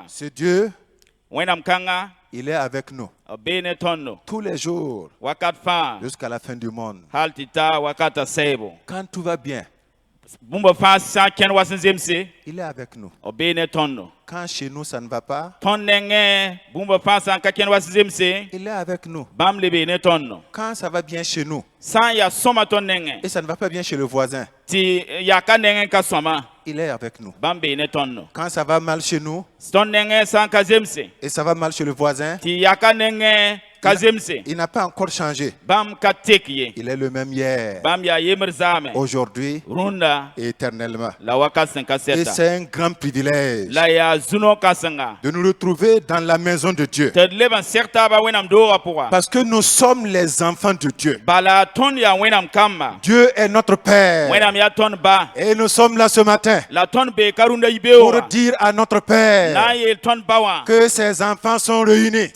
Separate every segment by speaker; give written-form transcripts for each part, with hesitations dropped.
Speaker 1: Ce Dieu, il est avec nous tous les jours jusqu'à la fin du monde. Quand tout va bien, il est avec nous. Quand chez nous ça ne va pas, il est avec nous. Quand ça va bien chez nous et ça ne va pas bien chez le voisin, il est avec nous. Quand ça va mal chez nous et ça va mal chez le voisin, il n'a pas encore changé. Il est le même hier, aujourd'hui et éternellement. Et c'est un grand privilège de nous retrouver dans la maison de Dieu. Parce que nous sommes les enfants de Dieu. Dieu est notre Père. Et nous sommes là ce matin pour dire à notre Père que ses enfants sont réunis.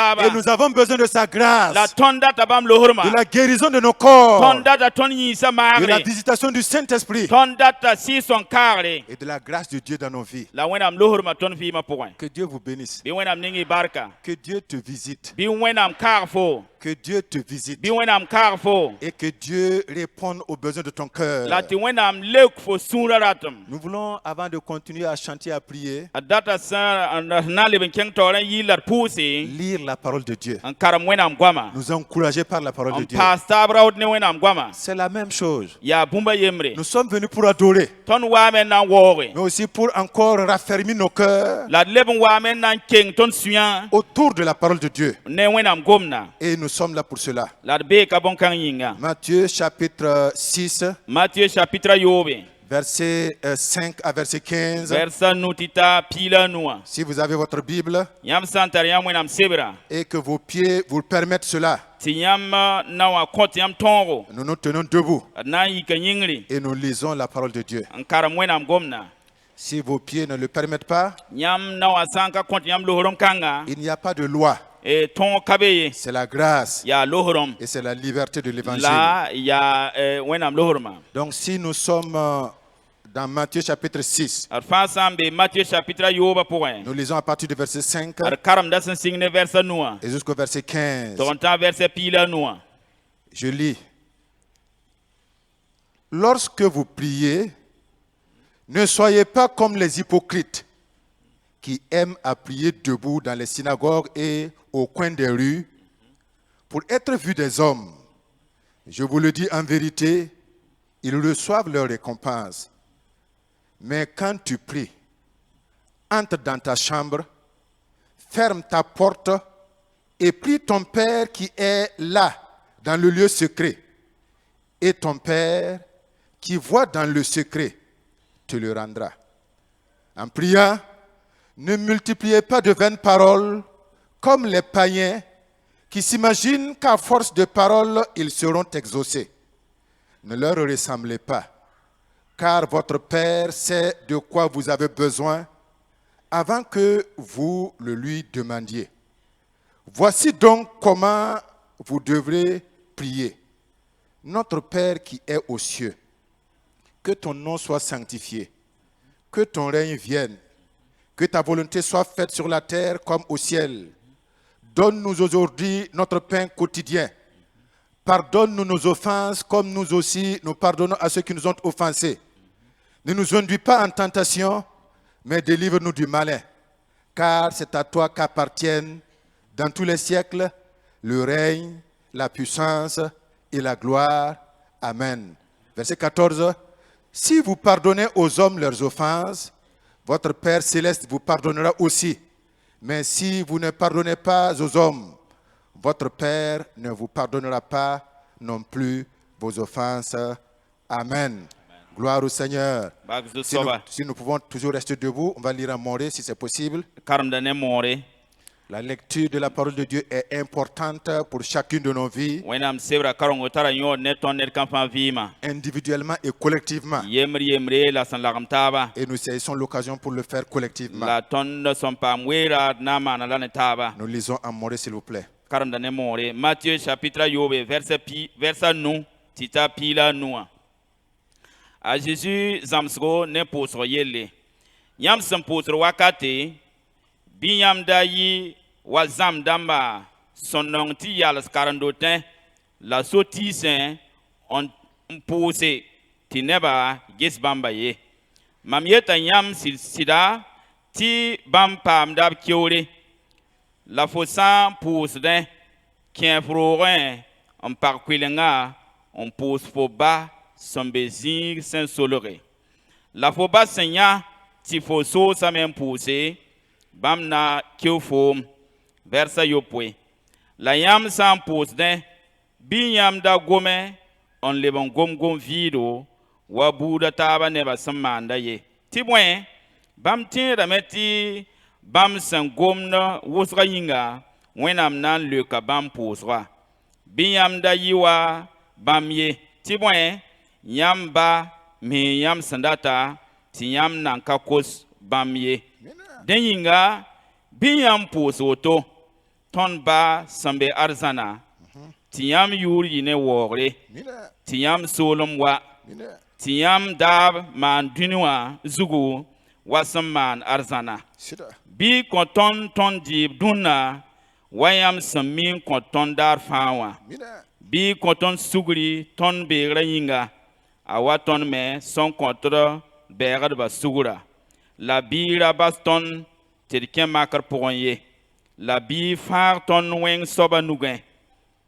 Speaker 1: Et nous avons besoin de sa grâce, de la guérison de nos corps, de la visitation du Saint-Esprit et de la grâce de Dieu dans nos vies. Que Dieu vous bénisse. Que Dieu te visite. Que Dieu te visite et que Dieu réponde aux besoins de ton cœur. Nous voulons, avant de continuer à chanter, à prier, lire la parole de Dieu. Nous encourager par la parole de Dieu. C'est la même chose. Nous sommes venus pour adorer, mais aussi pour encore raffermir nos cœurs autour de la parole de Dieu. Et nous sommes là pour cela. Matthieu chapitre 6, verset 5 à verset 15. Si vous avez votre Bible et que vos pieds vous permettent cela, nous nous tenons debout et nous lisons la parole de Dieu. Si vos pieds ne le permettent pas, il n'y a pas de loi. C'est la grâce et c'est la liberté de l'évangile. Donc si nous sommes dans Matthieu chapitre 6, nous lisons à partir du verset 5 et jusqu'au verset 15. Je lis. Lorsque vous priez, ne soyez pas comme les hypocrites qui aiment à prier debout dans les synagogues et au coin des rues pour être vus des hommes. Je vous le dis en vérité, ils reçoivent leur récompense. Mais quand tu pries, entre dans ta chambre, ferme ta porte et prie ton Père qui est là, dans le lieu secret. Et ton Père qui voit dans le secret te le rendra. En priant, ne multipliez pas de vaines paroles comme les païens qui s'imaginent qu'à force de paroles, ils seront exaucés. Ne leur ressemblez pas, car votre Père sait de quoi vous avez besoin avant que vous le lui demandiez. Voici donc comment vous devrez prier. Notre Père qui est aux cieux, que ton nom soit sanctifié, que ton règne vienne, que ta volonté soit faite sur la terre comme au ciel. Donne-nous aujourd'hui notre pain quotidien. Pardonne-nous nos offenses comme nous aussi nous pardonnons à ceux qui nous ont offensés. Ne nous induis pas en tentation, mais délivre-nous du malin. Car c'est à toi qu'appartiennent dans tous les siècles le règne, la puissance et la gloire. Amen. Verset 14. Si vous pardonnez aux hommes leurs offenses, votre Père céleste vous pardonnera aussi. Mais si vous ne pardonnez pas aux hommes, votre Père ne vous pardonnera pas non plus vos offenses. Amen. Gloire au Seigneur. Si nous pouvons toujours rester debout, on va lire en moré si c'est possible. La lecture de la parole de Dieu est importante pour chacune de nos vies, individuellement et collectivement. Et nous saisissons l'occasion pour le faire collectivement. Nous lisons en moré, s'il vous plaît.
Speaker 2: Matthieu chapitre 8, verset 9, tita pila noa. A Jésus zamsgo ne posro yele. Yam sẽn pʋʋsd wakate bɩ yãmb da yɩ wa zãmb dãmba sẽn nong tɩ yals karen-dotẽ la so-tiisẽ n pʋʋse tɩ neba ges bãmba ye. Mam yeta yãmb sɩda tɩ bãmb paamda b keoore la fo sã n pʋʋsdẽ kẽef roogẽ n pag kʋɩlengã n pʋʋs fo ba sẽn be zĩig sẽn solge. La fo ba sẽn yã tɩ fo soosame n pʋʋse, bãmb na keo foom. Versa yopoe. La yãmb sã n pʋʋsdẽ, bɩ yãmb da gome n leb n gom vɩɩdo wa buuda taaba nebã sẽn maanda ye. Tɩ bõe, bãmb tẽedame tɩ bãmb sẽn gomd wʋsga yĩnga, Wẽnnaam na n leoka bãmb pʋʋsga. Bɩ yãmb da yɩ wa bãmb ye. Tɩ bõe, yãmb ba me yãmb sẽn data tɩ yãmb nan ka kos bãmb ye. Dẽ yĩnga, bɩ yãmb pʋʋs woto, tõnd ba sẽn be arzãna, tɩ yãmb yʋʋr yɩ ne waoogre, tɩ yãmb soolem wa, tɩ yãmb daab maan dũni wã zugu wa sẽn maan arzãna. Bɩ kõ tõnd dɩɩb dũnna wa yãmb sẽn mi n kõ tõnd daar fãa wã. Bɩ kõ tõnd sugri tõnd beegrã yĩnga, a wa tõnd me sẽn kõtd bɛɛgdbã sugra. La bɩ ra bas tõnd tɩ d kẽ makr pʋgẽ ye. La bɩ fãag tõnd wẽng soabã nugẽ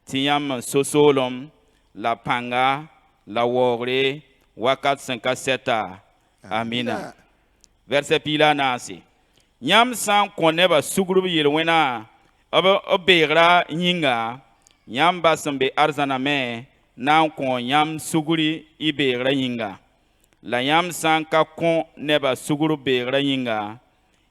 Speaker 2: tɩ yãmb n so soolem la pãnga la waoogre wakat sẽn ka sɛta. Amina. Verset piila naase. Yãmb sã n kõ nebã sugrb yel-wẽnã b beegrã yĩnga, yãmb ba sẽn be arzãna me na n kõ yãmb sugri y beegrã yĩnga. La yãmb sã n ka kõ nebã sugrb beegrã yĩnga,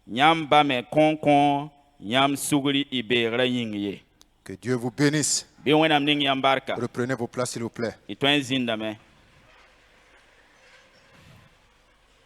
Speaker 2: yãmb ba me kõ yãmb sugri y beegrã yĩng ye.
Speaker 1: Que Dieu vous bénisse.
Speaker 2: Bɩ Wẽnnaam ning yãmb barka.
Speaker 1: Reprenez vos places, s'il vous plaît.
Speaker 2: Y tõe n zĩndame.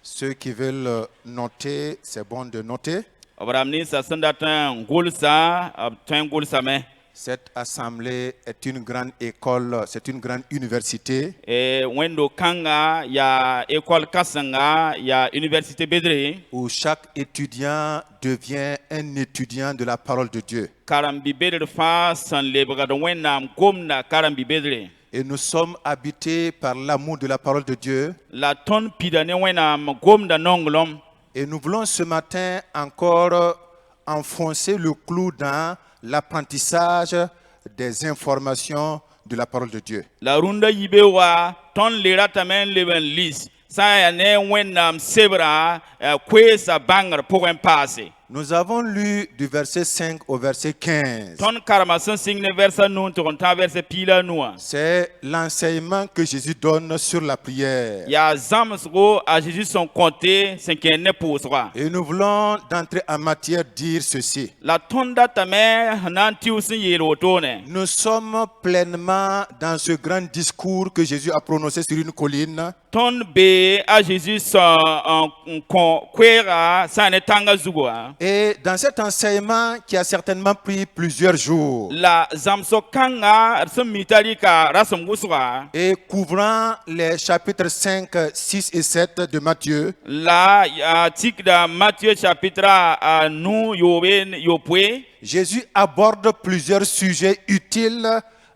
Speaker 1: Ceux qui veulent noter, c'est bon de noter.
Speaker 2: B rãmb ninsã sẽn dat n gʋlsa, b tõe n gʋlsame.
Speaker 1: Cette assemblée est une grande école, c'est une grande université.
Speaker 2: Wẽndo kãnga yaa école kãsenga yaa université bedre.
Speaker 1: Où chaque étudiant devient un étudiant de la parole de Dieu.
Speaker 2: Karambi bedre fãa sẽn lebgd Wẽnnaam gomda karambi bedre.
Speaker 1: Et nous sommes habités par l'amour de la parole de Dieu.
Speaker 2: La tõnd pida ne Wẽnnaam gomda nonglem.
Speaker 1: Et nous voulons ce matin encore enfoncer le clou dans l'apprentissage des informations de la parole de Dieu.
Speaker 2: La runda yibe wa tõnd le ratame n leb n lis sã n yaa ne Wẽnnaam sebra koeesa bãngr pʋgẽ paase.
Speaker 1: Nous avons lu du verset 5 au verset 15.
Speaker 2: Tõnd karema sẽn sɩng ne versa nu n tʋg n tã verset piila nuwã.
Speaker 1: C'est l'enseignement que Jésus donne sur la prière.
Speaker 2: Yaa zãmsgo a Jésus sẽn kõte sẽn kẽer ne pʋʋsga.
Speaker 1: Et nous voulons d'entrée en matière dire ceci.
Speaker 2: La tõnd datame sẽn na n tɩʋs n yeel wotone.
Speaker 1: Nous sommes pleinement dans ce grand discours que Jésus a prononcé sur une colline.
Speaker 2: Tõnd bee a Jésus sẽn n kõ koeega sã ne tãngã zugã.
Speaker 1: Et dans cet enseignement qui a certainement pris plusieurs jours.
Speaker 2: La zãmsg kãnga d sẽn mi t'a rɩka rasem wʋsga.
Speaker 1: Et couvrant les chapitres 5, 6 et 7 de Matthieu.
Speaker 2: La tikda Matthieu chapitre nu yopoe.
Speaker 1: Jésus aborde plusieurs sujets utiles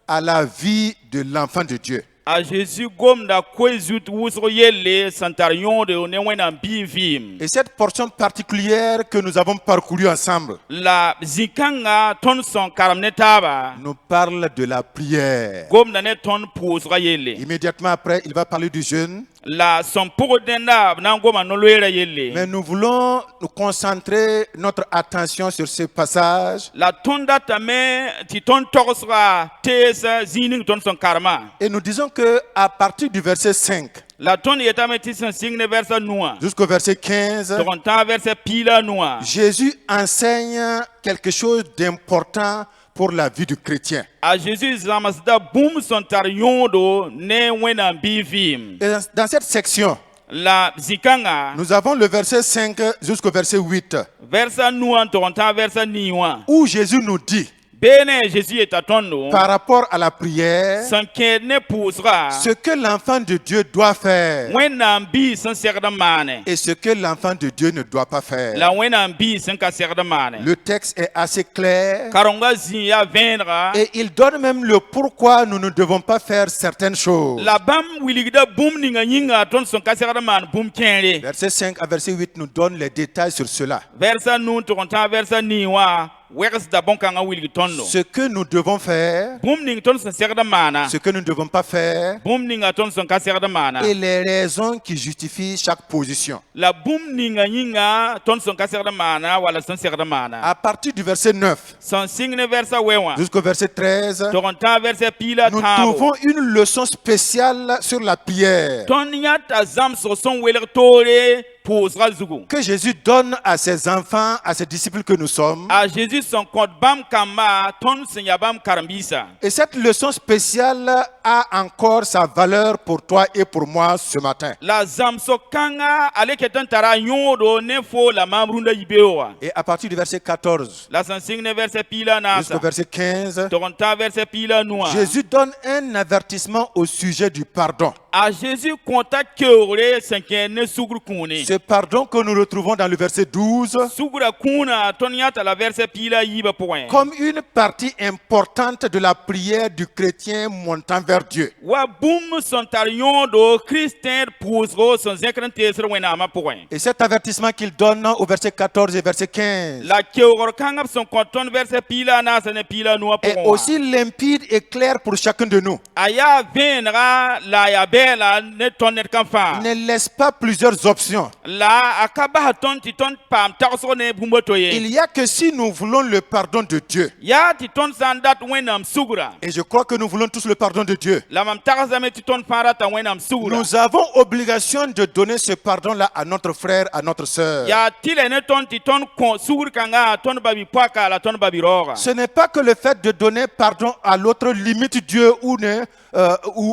Speaker 1: à la vie de l'enfant de Dieu.
Speaker 2: A Jésus gomda koe zut wʋsg yelle sẽn tar yõode ne Wẽnnaam bii vɩɩm.
Speaker 1: Et cette portion particulière que nous avons parcourue ensemble.
Speaker 2: La zĩ-kãnga tõnd sẽn karem ne taaba.
Speaker 1: Nous parle de la prière.
Speaker 2: Gomda ne tõnd pʋʋsga yelle.
Speaker 1: Immédiatement après, il va parler du jeûne.
Speaker 2: La sẽn pʋgd dẽnda b na n goma no-loeerã yelle.
Speaker 1: Mais nous voulons nous concentrer notre attention sur ce passage.
Speaker 2: La tõnd datame tɩ tõnd togsga tees zĩig ning tõnd sẽn karema.
Speaker 1: Et nous disons que à partir du verset 5
Speaker 2: La tõnd yetame tɩ sẽn sɩng ne versa nuwã.
Speaker 1: jusqu'au verset 15,
Speaker 2: tɩg n tã versa piila nuwã.
Speaker 1: Jésus enseigne quelque chose d'important pour la vie du chrétien.
Speaker 2: A Jésus zãmsda bũmb sẽn tar yõodo ne Wẽnnaam bii vɩɩm.
Speaker 1: Et dans cette section,
Speaker 2: La zĩ-kãnga
Speaker 1: nous avons le verset 5 jusqu'au verset 8,
Speaker 2: versa nuwã tɩg n tã versa nii wã.
Speaker 1: où Jésus nous dit
Speaker 2: bene Jésus est à ton
Speaker 1: par rapport à la prière,
Speaker 2: san kene pusra
Speaker 1: ce que l'enfant de Dieu doit faire
Speaker 2: wẽnnaam bii sẽn segd n maane
Speaker 1: et ce que l'enfant de Dieu ne doit pas faire.
Speaker 2: la wẽnnaam bii sẽn ka segd n maane
Speaker 1: Le texte est assez clair
Speaker 2: karonga zĩ yaa vẽenega
Speaker 1: et il donne même le pourquoi nous ne devons pas faire certaines choses.
Speaker 2: la bãmb wilgda bũmb ninga yĩnga tõnd sẽn ka segd n maan bũmb kẽere
Speaker 1: Verset 5 à verset 8 nous donne les détails sur cela.
Speaker 2: versa nu tʋg n tã versa nii wã wegsda bõn-kãngã wilg tõndo
Speaker 1: Ce que nous devons faire,
Speaker 2: bũmb ning tõnd sẽn segd n maana
Speaker 1: ce que nous ne devons pas faire
Speaker 2: bũmb ninga tõnd sẽn ka segd n maana
Speaker 1: et les raisons qui justifient chaque position.
Speaker 2: la bũmb ninga yĩnga tõnd sẽn ka segd n maana wala sẽn segd n maana
Speaker 1: À partir du verset 9
Speaker 2: sẽn sɩng ne versa wɛ wã
Speaker 1: jusqu'au verset 13,
Speaker 2: tʋg n tã versa piila
Speaker 1: nous
Speaker 2: tãabo
Speaker 1: trouvons une leçon spéciale sur la prière
Speaker 2: tõnd yãta zãmsg sẽn welg toore pʋʋsga zugu
Speaker 1: que Jésus donne à ses enfants, à ses disciples que nous sommes.
Speaker 2: a Jésus sẽn kõt bãmb kãmba tõnd sẽn yaa bãmb karen-biisa
Speaker 1: Et cette leçon spéciale a encore sa valeur pour toi et pour moi ce matin.
Speaker 2: la zãmsg kãngã a le ket n tara a yõodo ne fo la maam rũndã yibeoogã
Speaker 1: Et à partir du verset 14
Speaker 2: la sẽn sɩng ne versa piila naasa
Speaker 1: jusqu'au verset 15,
Speaker 2: tʋg n tã versa piila nuwã
Speaker 1: Jésus donne un avertissement au sujet du pardon.
Speaker 2: a Jésus kõta keoogre sẽn kẽ ne sugr kũune
Speaker 1: Ce pardon que nous retrouvons dans le verset 12
Speaker 2: sugra kũunã tõnd yãta la versa piila yiibã pʋgẽ
Speaker 1: comme une partie importante de la prière du chrétien montant vers Dieu.
Speaker 2: wa bũmb sẽn tar yõodo kristẽed pʋʋsgo sẽn zẽkd n teesd wẽnnaamã pʋgẽ
Speaker 1: Et cet avertissement qu'il donne au verset 14 et verset 15
Speaker 2: la keoogr kãngã b sẽn kõ tõnd versa piila naasa ne piila nuwã
Speaker 1: est
Speaker 2: pʋgẽ
Speaker 1: aussi limpide et clair pour chacun de nous.
Speaker 2: a yaa vẽenega la a yaa bɛɛla ne tõnd ned kãn fãa
Speaker 1: Ne laisse pas plusieurs options.
Speaker 2: la a ka basa tõnd tɩ tõnd paam tagsg ne bũmba to ye
Speaker 1: Il n'y a que si nous voulons le pardon de Dieu.
Speaker 2: yaa tɩ tõnd sã n dat wẽnnaam sugra
Speaker 1: Et je crois que nous voulons tous le pardon de Dieu.
Speaker 2: la mam tagsdame tɩ tõnd fãa rata wẽnnaam sugra
Speaker 1: Nous avons obligation de donner ce pardon-là à notre frère, à notre sœur.
Speaker 2: yaa tɩle ne tõnd tɩ tõnd kõ sugr kãngã tõnd babi-poaka la tõnd babi-raooga
Speaker 1: Ce n'est pas que le fait de donner pardon à l'autre limite Dieu ou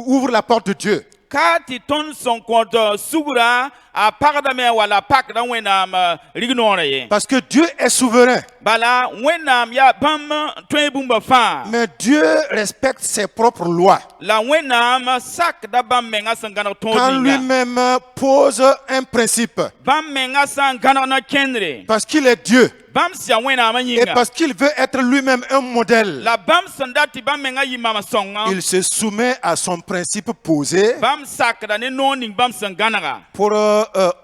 Speaker 1: ouvre la porte de Dieu.
Speaker 2: ka tɩ tõnd sẽn kõt sugra a pagdame wala a pakda wẽnnaam rig-noorã ye
Speaker 1: Parce que Dieu est souverain.
Speaker 2: bala wẽnnaam yaa bãmb tõe bũmba fãa
Speaker 1: Mais Dieu respecte ses propres lois.
Speaker 2: la wẽnnaam sakda bãmb menga sẽn gãneg tõog
Speaker 1: Quand
Speaker 2: ninga
Speaker 1: lui-même pose un principe,
Speaker 2: bãmb menga sã n gãneg na kẽndre
Speaker 1: parce qu'il est Dieu
Speaker 2: bãmb sɩa wẽnnaamã
Speaker 1: et
Speaker 2: yĩnga
Speaker 1: parce qu'il veut être lui-même un modèle,
Speaker 2: la bãmb sẽn dat tɩ bãmb menga yɩ mama sõngã
Speaker 1: il se soumet à son principe posé
Speaker 2: bãmb sakda ne noog ning bãmb sẽn gãnega
Speaker 1: pour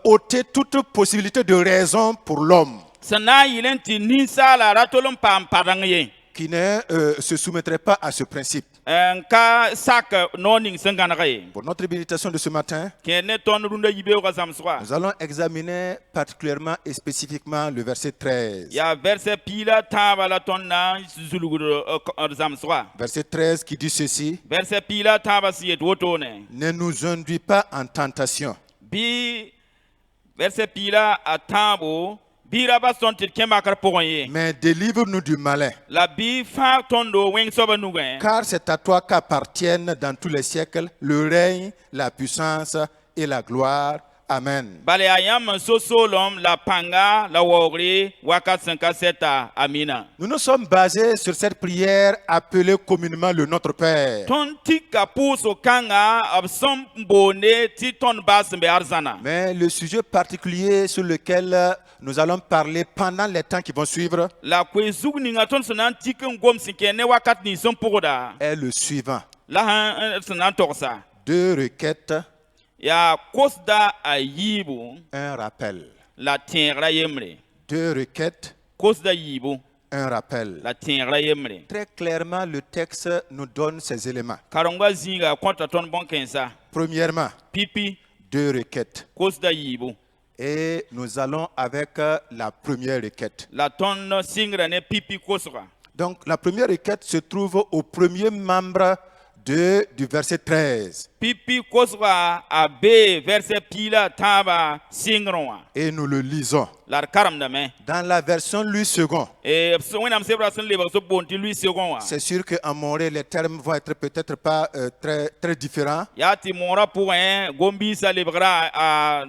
Speaker 1: ôter toute possibilité de raison pour l'homme
Speaker 2: sẽn na n yɩl n tɩ ninsaala ra tol n paam padang ye
Speaker 1: qui ne se soumettrait pas à ce principe.
Speaker 2: n ka sak noog ning sẽn gãnega ye
Speaker 1: Pour notre méditation de ce matin,
Speaker 2: kẽ ne tõnd rũndã yibeoogã zãmsga
Speaker 1: nous allons examiner particulièrement et spécifiquement le verset 13.
Speaker 2: yaa vɛrsɛ piila tãabã la tõnd na n zulgd zãmsga
Speaker 1: Verset 13 qui dit ceci:
Speaker 2: vɛrsɛ piila tãabã sẽn yet wotone
Speaker 1: Ne nous induis pas en tentation,
Speaker 2: bɩ vɛrsɛ piila a tãabo bɩ ra bas tõnd tɩ d kẽ makr pʋgẽ ye
Speaker 1: mais délivre-nous du malin.
Speaker 2: la bɩ fãag tõndo wẽng soabã nugẽ
Speaker 1: Car c'est à toi qu'appartiennent dans tous les siècles le règne, la puissance et la gloire. Amen.
Speaker 2: bala yaa yãmb n so-soolem la pãnga la waoogre wakat sẽn ka sɛta amina
Speaker 1: Nous nous sommes basés sur cette prière appelée communément le Notre Père.
Speaker 2: tõnd tika pʋʋsg kãnga b sẽn n boonde tɩ tõnd baas n be arzãna
Speaker 1: Mais le sujet particulier sur lequel nous allons parler pendant les temps qui vont suivre
Speaker 2: la koe zug ninga tõnd sẽn na n tik n gom sẽn kẽ ne wakat nins sẽn pʋgda
Speaker 1: est le suivant.
Speaker 2: la sẽn na n togsa
Speaker 1: 2 requêtes,
Speaker 2: yaa kosda a yiibu
Speaker 1: un rappel.
Speaker 2: la tẽegrã yembre
Speaker 1: 2 requêtes,
Speaker 2: kosda yiibu
Speaker 1: un rappel.
Speaker 2: la tẽegrã yembre
Speaker 1: Très clairement, le texte nous donne ces éléments.
Speaker 2: karengã zĩiga kõta tõnd bõn-kẽnsa
Speaker 1: Premièrement,
Speaker 2: pipi
Speaker 1: 2 requêtes.
Speaker 2: kosda yiibu
Speaker 1: Et nous allons avec la première requête.
Speaker 2: la tõnd sɩngra ne pipi kosga
Speaker 1: Donc, la première requête se trouve au premier membre du verset 13.
Speaker 2: pipi kosga a bee vɛrsɛ piila tãabã sɩngrẽ wã
Speaker 1: Et nous le lisons.
Speaker 2: la d karemdame
Speaker 1: Dans la version Louis II,
Speaker 2: wẽnnaam sebrã sẽn lebg tɩ b boond tɩ luy segẽ wã
Speaker 1: c'est sûr qu'en Morée, les termes vont être peut-être pas très différents.
Speaker 2: yaa tɩ moogrã pʋgẽ gom-biisã lebgra a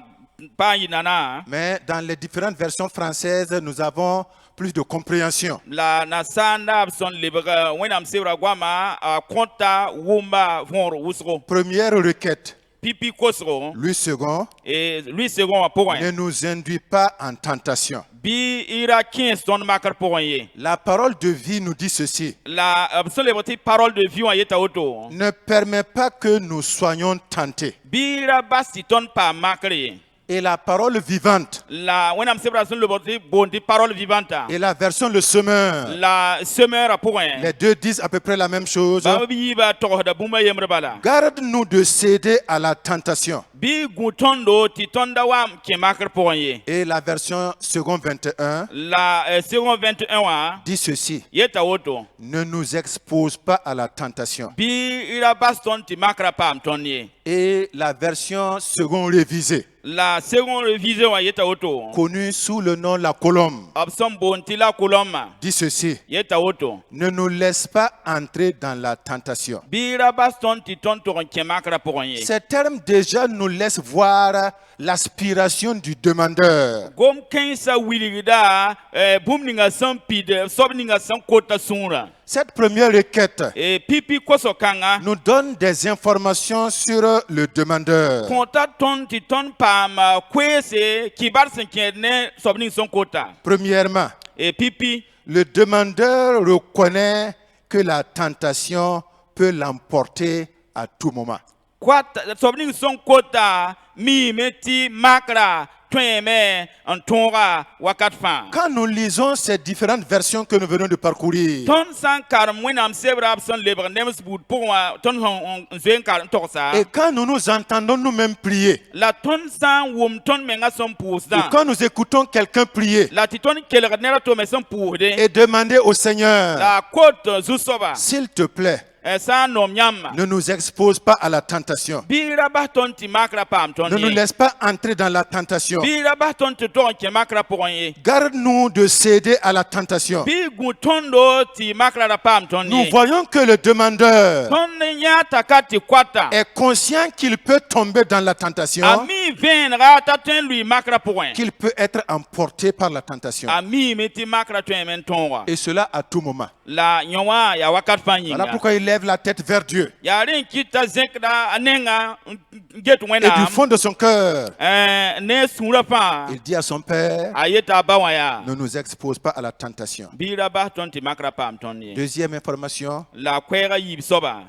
Speaker 2: pa yinana
Speaker 1: Mais dans les différentes versions françaises, nous avons plus de compréhension.
Speaker 2: la na sanda son lebra wenam sebra gwama konta wumba von wusro
Speaker 1: Première requête,
Speaker 2: pipi kosro
Speaker 1: lui second,
Speaker 2: et lui second a point
Speaker 1: ne nous induis pas en tentation.
Speaker 2: bi ira 15 ton makar point ye
Speaker 1: La parole de vie nous dit ceci.
Speaker 2: la son leboti parole de vie en yeta auto
Speaker 1: Ne permet pas que nous soyons tentés.
Speaker 2: bi ira basti ton pa makre
Speaker 1: Et la parole vivante,
Speaker 2: la wenam sebra son leboti bondi parole vivante
Speaker 1: et la version le semeur,
Speaker 2: la semeur a point
Speaker 1: les deux disent à peu près la même chose.
Speaker 2: ba bi ba to da buma yemre bala
Speaker 1: Garde-nous de céder à la tentation.
Speaker 2: bi gutondo ti tonda wam ke makar point ye
Speaker 1: Et la version second 21
Speaker 2: la second 21 wa
Speaker 1: dit ceci.
Speaker 2: yeta auto
Speaker 1: Ne nous expose pas à la tentation.
Speaker 2: bi ira baston ti makra pam tonye
Speaker 1: Et la version second révisée,
Speaker 2: la seconde révision wa yeta auto
Speaker 1: connue sous le nom la colombe,
Speaker 2: abson bonti la koloma
Speaker 1: dit ceci.
Speaker 2: yeta auto
Speaker 1: Ne nous laisse pas entrer dans la tentation.
Speaker 2: bi ira baston ti ton to ke makra poye
Speaker 1: Ces termes déjà nous laissent voir l'aspiration du demandeur.
Speaker 2: gom kensa wilida bumninga sampide sobninga san kota sunra
Speaker 1: Cette première requête
Speaker 2: e pipi koso kanga
Speaker 1: nous donne des informations sur le demandeur.
Speaker 2: konta ton ti ton pam kwese kibar sen kene sobning son kota
Speaker 1: Premièrement,
Speaker 2: e pipi
Speaker 1: le demandeur reconnaît que la tentation peut l'emporter à tout moment.
Speaker 2: kwata sobning son kota mi meti makra tweme antonga wakat fa
Speaker 1: Quand nous lisons ces différentes versions que nous venons de parcourir,
Speaker 2: ton san karam wenam sebra abson lebre nems bud pour ton zen karam torsa
Speaker 1: et quand nous nous entendons nous-mêmes prier,
Speaker 2: la ton san wum ton menga son
Speaker 1: et
Speaker 2: pousda
Speaker 1: quand nous écoutons quelqu'un prier
Speaker 2: la titon kelere nera to me son pour de
Speaker 1: et demander au Seigneur,
Speaker 2: la côte zusoba
Speaker 1: s'il te plaît,
Speaker 2: sa nom nyama
Speaker 1: ne nous expose pas à la tentation.
Speaker 2: bira ba ton ti makra pam ton
Speaker 1: Ne nous laisse pas entrer dans la tentation.
Speaker 2: bira ba ton ti ton ke makra pour ye
Speaker 1: Garde-nous de céder à la tentation.
Speaker 2: bi gutondo ti makra da pam ton
Speaker 1: Nous
Speaker 2: ye
Speaker 1: voyons que le demandeur
Speaker 2: ton nya takati kwata
Speaker 1: est conscient qu'il peut tomber dans la tentation,
Speaker 2: ami venra taten lui makra pour ye
Speaker 1: qu'il peut être emporté par la tentation.
Speaker 2: ami meti makra to men tonwa
Speaker 1: Et cela à tout moment.
Speaker 2: la nyowa ya wakat
Speaker 1: Voilà
Speaker 2: fanyinga
Speaker 1: pourquoi il lève la tête vers Dieu.
Speaker 2: ya rin kita zekda anenga get
Speaker 1: Et
Speaker 2: wena
Speaker 1: du fond de son cœur,
Speaker 2: ne sura pa
Speaker 1: il dit à son Père,
Speaker 2: ayeta bawaya
Speaker 1: ne nous expose pas à la tentation.
Speaker 2: bira ba ton ti makra pam ton ye
Speaker 1: Deuxième information,
Speaker 2: la kwera yib soba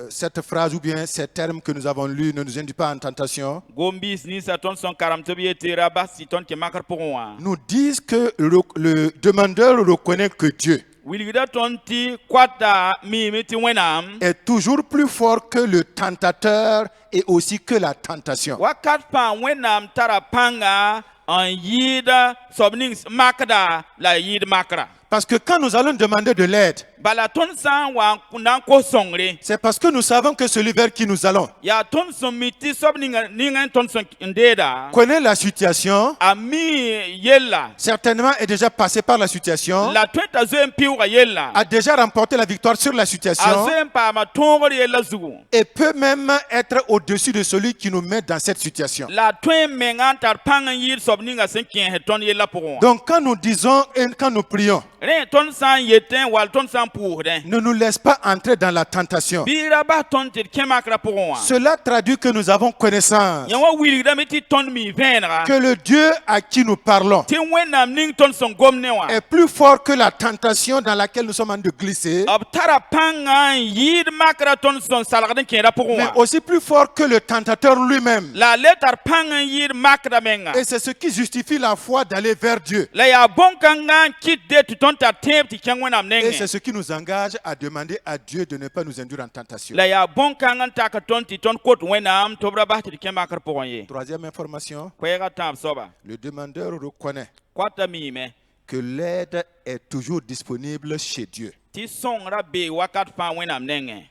Speaker 1: cette phrase ou bien ces termes que nous avons lus ne nous induit pas en tentation,
Speaker 2: gombis ni sa ton son karam to biete raba si ton ke makra pour moi
Speaker 1: nous disent que le demandeur reconnaît que Dieu
Speaker 2: wilgida ton ti kwata mi meti wenam
Speaker 1: est toujours plus fort que le tentateur et aussi que la tentation.
Speaker 2: wakat pa wenam tara panga en yida sobning makda la yid makra
Speaker 1: Parce que quand nous allons demander de l'aide,
Speaker 2: bala ton san wa kunan ko songre
Speaker 1: c'est parce que nous savons que celui vers qui nous allons
Speaker 2: ya ton son miti sobning ningan ton son ndeda
Speaker 1: connaît la situation,
Speaker 2: ami yella
Speaker 1: certainement est déjà passé par la situation,
Speaker 2: la twenta zem piwa yella
Speaker 1: a déjà remporté la victoire sur la situation
Speaker 2: azem pa ma tongor yella zugu
Speaker 1: et peut même être au-dessus de celui qui nous met dans cette situation.
Speaker 2: la twen mengan tar pangan yir sobninga sen kien ton yella pour
Speaker 1: Donc quand nous disons et quand nous prions,
Speaker 2: ren ton san yeten wal ton san pour den
Speaker 1: ne nous laisse pas entrer dans la tentation.
Speaker 2: bira ba ton tir kemakra pour moi
Speaker 1: Cela traduit que nous avons connaissance
Speaker 2: yawa wili da meti ton mi venra
Speaker 1: que le Dieu à qui nous parlons
Speaker 2: ti wenam ning ton son gomne wa
Speaker 1: est plus fort que la tentation dans laquelle nous sommes en train de glisser,
Speaker 2: ab tara pangan yid makra ton son salgaden kien pour
Speaker 1: mais
Speaker 2: moi
Speaker 1: aussi plus fort que le tentateur lui-même.
Speaker 2: la letar pangan yid makra menga
Speaker 1: Et c'est ce qui justifie la foi d'aller vers Dieu.
Speaker 2: la ya bon kanga kit de tu ton ta tep ti kien wenam
Speaker 1: Et
Speaker 2: nenge
Speaker 1: c'est ce qui nous engage à demander à Dieu de ne pas nous induire en tentation.
Speaker 2: la ya bon kanga ta ka ton ti ton kot wenam tobra ba ti kien makra pour ye
Speaker 1: Troisième information,
Speaker 2: kwega tam soba
Speaker 1: le demandeur reconnaît
Speaker 2: kwata mi me
Speaker 1: que l'aide est toujours disponible chez Dieu.
Speaker 2: ti songra be wakat pa wenam nenge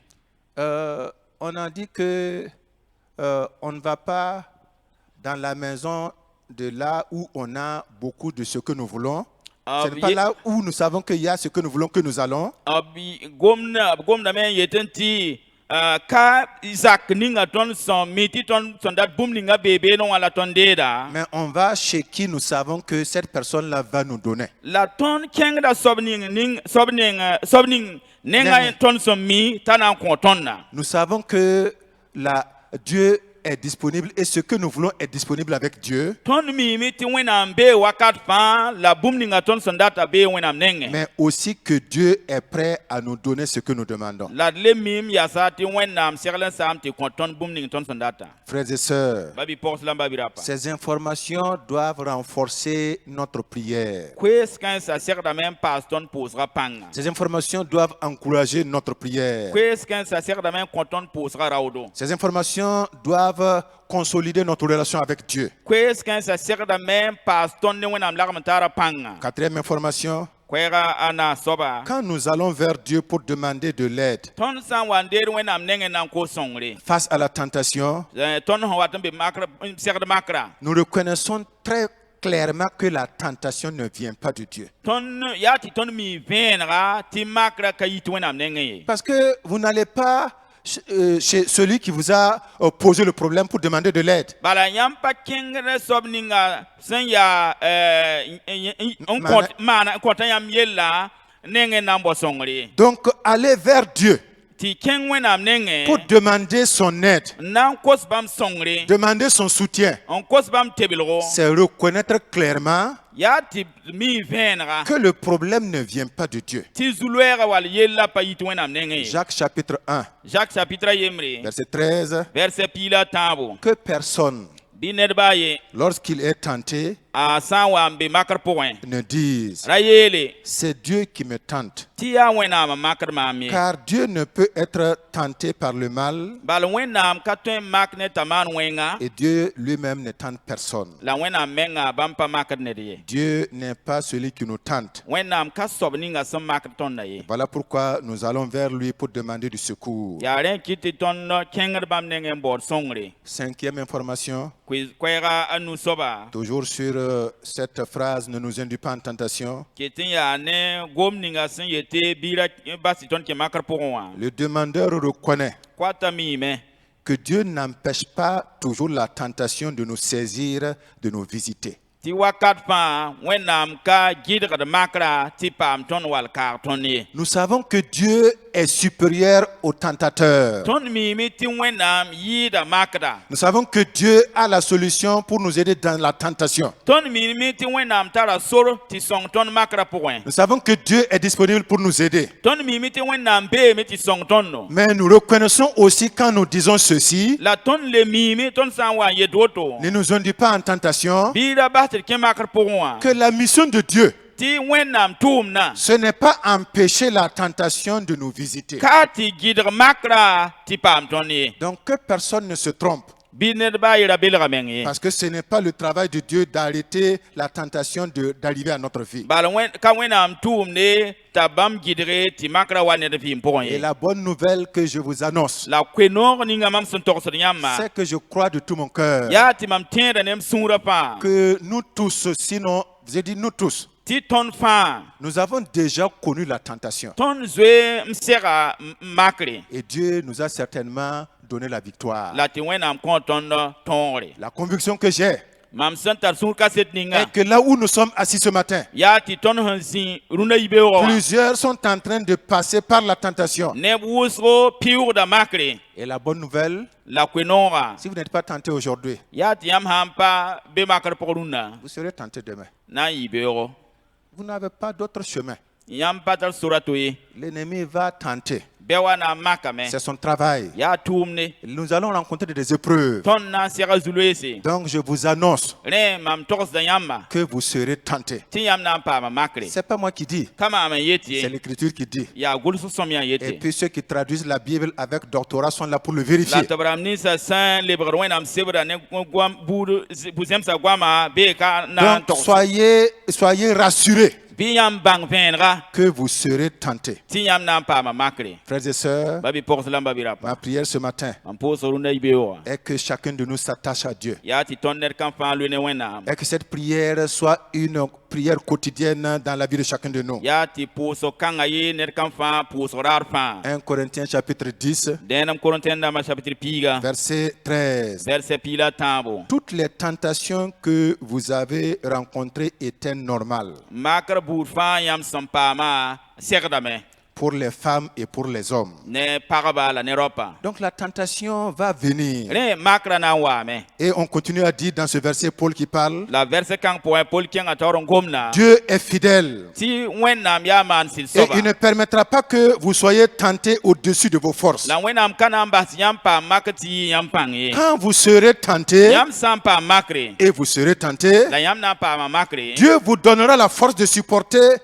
Speaker 1: On a dit que on ne va pas dans la maison de là où on a beaucoup de ce que nous voulons. Ce n'est pas là où nous savons qu'il y a ce que nous voulons que nous allons.
Speaker 2: abi gomna men yeten ti ka Isaac ninga ton son miti ton son dat boom ninga bébé non ala ton deda.
Speaker 1: Mais on va chez qui nous savons que cette personne-là va nous donner.
Speaker 2: La ton keng da sobning nenga ton son mi tanan kontonna.
Speaker 1: Nous savons que Dieu est disponible et ce que nous voulons est disponible avec Dieu.
Speaker 2: Ton mi miti wenam be wakat pa la boom ninga ton son data be wenam nenge.
Speaker 1: Mais aussi que Dieu est prêt à nous donner ce que nous demandons.
Speaker 2: La le mim ya sa ti wenam serlen sam ti konton boom ning ton son data.
Speaker 1: Frères et sœurs,
Speaker 2: Babi porcelain babi rapa.
Speaker 1: ces informations doivent renforcer notre prière.
Speaker 2: Kwes kan sa serda même paston posera panga.
Speaker 1: Ces informations doivent encourager notre prière.
Speaker 2: Kwes kan sa serda même konton posera raudo.
Speaker 1: Ces informations doivent consolider notre relation avec Dieu.
Speaker 2: Kwes kan sa serda même paston ne wenam lagmantara panga.
Speaker 1: Quatrième information,
Speaker 2: Kwera ana soba.
Speaker 1: quand nous allons vers Dieu pour demander de l'aide
Speaker 2: Ton san wander wenam nenge nan ko songre.
Speaker 1: face à la tentation,
Speaker 2: Ton ho watan be makra serda makra.
Speaker 1: nous reconnaissons très clairement que la tentation ne vient pas de Dieu.
Speaker 2: Ton yati ton mi venra ti makra kayit wenam nenge.
Speaker 1: Parce que vous n'allez pas chez celui qui vous a posé le problème pour demander de l'aide.
Speaker 2: Bala yam pa kengre sobninga sen ya mana kontan yam yella nenge nan bo songre.
Speaker 1: Donc allez vers Dieu
Speaker 2: Ti ken wenam nenge
Speaker 1: pour demander son aide,
Speaker 2: nan kos bam songre.
Speaker 1: demander son soutien.
Speaker 2: On kos bam tebilgo.
Speaker 1: C'est reconnaître clairement
Speaker 2: Ya ti mi venra.
Speaker 1: que le problème ne vient pas de Dieu.
Speaker 2: Ti zulwera wal yella pa yit wenam nenge.
Speaker 1: Jacques chapitre 1,
Speaker 2: Jacques chapitre yemre.
Speaker 1: verset 13,
Speaker 2: Verset pila tabo.
Speaker 1: que personne,
Speaker 2: Binerba ye
Speaker 1: lorsqu'il est tenté,
Speaker 2: a san wa be makar point.
Speaker 1: ne dise
Speaker 2: Rayele
Speaker 1: c'est Dieu qui me tente.
Speaker 2: ti ya wenam makar mami.
Speaker 1: Car Dieu ne peut être tenté par le mal
Speaker 2: Bal wenam katwen makne taman wenga.
Speaker 1: et Dieu lui-même ne tente personne.
Speaker 2: La wenam menga bampa makar ne de.
Speaker 1: Dieu n'est pas celui qui nous tente.
Speaker 2: Wenam ka sobninga som makar ton na ye.
Speaker 1: Voilà pourquoi nous allons vers lui pour demander du secours.
Speaker 2: Ya ren kiti ton kenger bam nenge bor songre.
Speaker 1: Cinquième information,
Speaker 2: Kwera anu soba.
Speaker 1: toujours sur cette phrase, ne nous induis pas en tentation.
Speaker 2: Kitin ya ne gomninga sen yete bira basi ton ke makar poa.
Speaker 1: Le demandeur reconnaît
Speaker 2: Kwata mi me.
Speaker 1: que Dieu n'empêche pas toujours la tentation de nous saisir, de nous visiter.
Speaker 2: Ti wakat pa wenam ka gidra de makra ti pam ton wal karton ye.
Speaker 1: Nous savons que Dieu est supérieur au tentateur.
Speaker 2: Ton mi ti wenam yida makra.
Speaker 1: Nous savons que Dieu a la solution pour nous aider dans la tentation.
Speaker 2: Ton mi ti wenam tara soro ti song ton makra point.
Speaker 1: Nous savons que Dieu est disponible pour nous aider.
Speaker 2: Ton mi ti wenam be me ti song ton no.
Speaker 1: Mais nous reconnaissons aussi quand nous disons ceci,
Speaker 2: La ton le mi ton san wa ye doto.
Speaker 1: ne nous induis pas en tentation,
Speaker 2: Bira batir ke makra point.
Speaker 1: que la mission de Dieu,
Speaker 2: Ti wenam tum na.
Speaker 1: ce n'est pas empêcher la tentation de nous visiter.
Speaker 2: Ka ti gidra makra ti pam ton ye.
Speaker 1: Donc que personne ne se trompe,
Speaker 2: Binerba ira belga mengi.
Speaker 1: parce que ce n'est pas le travail de Dieu d'arrêter la tentation d'arriver à notre vie.
Speaker 2: Bala wen ka wenam tum ne tabam gidre ti makra wane de fim point
Speaker 1: Et
Speaker 2: ye.
Speaker 1: la bonne nouvelle que je vous annonce,
Speaker 2: La kwenor ninga mam son torso nyama.
Speaker 1: c'est que je crois de tout mon cœur
Speaker 2: Ya ti mam tendre nem sura pa.
Speaker 1: que nous tous, sinon, j'ai dit nous tous,
Speaker 2: Ti ton fa.
Speaker 1: nous avons déjà connu la tentation.
Speaker 2: Ton zwe msera makre.
Speaker 1: Et Dieu nous a certainement donné la victoire.
Speaker 2: La ti wenam konton tonre.
Speaker 1: La conviction que j'ai
Speaker 2: Mam sentar sur kaset ninga.
Speaker 1: est que là où nous sommes assis ce matin,
Speaker 2: Ya ti ton hansi runa ibe wa.
Speaker 1: plusieurs sont en train de passer par la tentation.
Speaker 2: Ne wusro piur da makre.
Speaker 1: Et la bonne nouvelle,
Speaker 2: La kwenora.
Speaker 1: si vous n'êtes pas tenté aujourd'hui,
Speaker 2: Ya ti yam hampa be makre poruna.
Speaker 1: vous serez tenté demain.
Speaker 2: Na ibe wa.
Speaker 1: Vous n'avez pas d'autre chemin.
Speaker 2: Yam patal suratoye.
Speaker 1: L'ennemi va tenter.
Speaker 2: Bewa na makame.
Speaker 1: C'est son travail.
Speaker 2: Ya tumne.
Speaker 1: Nous allons rencontrer des épreuves.
Speaker 2: Ton na sera zulwese.
Speaker 1: Donc je vous annonce
Speaker 2: Re mam tors da yamma.
Speaker 1: que vous serez tentés.
Speaker 2: Ti yam na pa ma makre.
Speaker 1: C'est pas moi qui dis,
Speaker 2: Kama ma
Speaker 1: c'est
Speaker 2: yeti.
Speaker 1: l'écriture qui dit.
Speaker 2: Ya gulsu somya
Speaker 1: Et
Speaker 2: yeti.
Speaker 1: puis ceux qui traduisent la Bible avec doctorat sont là pour le
Speaker 2: La
Speaker 1: vérifier.
Speaker 2: tabram ni sa san lebre wenam sebra ne gwam buru buzem sa gwama be ka na
Speaker 1: Donc
Speaker 2: tors.
Speaker 1: soyez rassurés
Speaker 2: Bi yam bang venra.
Speaker 1: que vous serez tentés.
Speaker 2: Ti yam na pa ma makre.
Speaker 1: Frères et sœurs,
Speaker 2: Babi porcelain babi rapa.
Speaker 1: ma prière ce matin
Speaker 2: Am po sorunda ibewa.
Speaker 1: est que chacun de nous s'attache à Dieu.
Speaker 2: Ya ti tonner kan fa lu ne wenam.
Speaker 1: Et que cette prière soit une prière quotidienne dans la vie de chacun de nous.
Speaker 2: ya tɩ pʋʋsg kãngã yɩ ned kãn fãa pʋʋsg raar fãa
Speaker 1: 1 Corinthiens chapitre 10,
Speaker 2: dẽenem Korẽntẽn dãmbã chapitre piiga
Speaker 1: verset 13.
Speaker 2: verset piig la tãabo
Speaker 1: Toutes les tentations que vous avez rencontrées étaient normales
Speaker 2: makr buud fãa yãmb sẽn paama segdame
Speaker 1: pour les femmes et pour les hommes.
Speaker 2: ne pagba la ne raopa
Speaker 1: Donc la tentation va venir.
Speaker 2: rẽ makrã na n waame
Speaker 1: Et on continue à dire dans ce verset, Paul qui parle,
Speaker 2: la verset kãng pʋgẽ pol kẽngã taoor n gomna
Speaker 1: Dieu est fidèle
Speaker 2: tɩ wẽnnaam yaa maan sɩd
Speaker 1: et
Speaker 2: soaba
Speaker 1: il ne permettra pas que vous soyez tentés au-dessus de vos forces.
Speaker 2: la wẽnnaam ka na n bas tɩ yãmb paam mak tɩ yɩ yãmb pãng ye
Speaker 1: Quand vous serez tentés
Speaker 2: yãmb sã n paam makre
Speaker 1: et vous serez tentés,
Speaker 2: la yãmb na n paama makre
Speaker 1: Dieu vous donnera la force de supporter,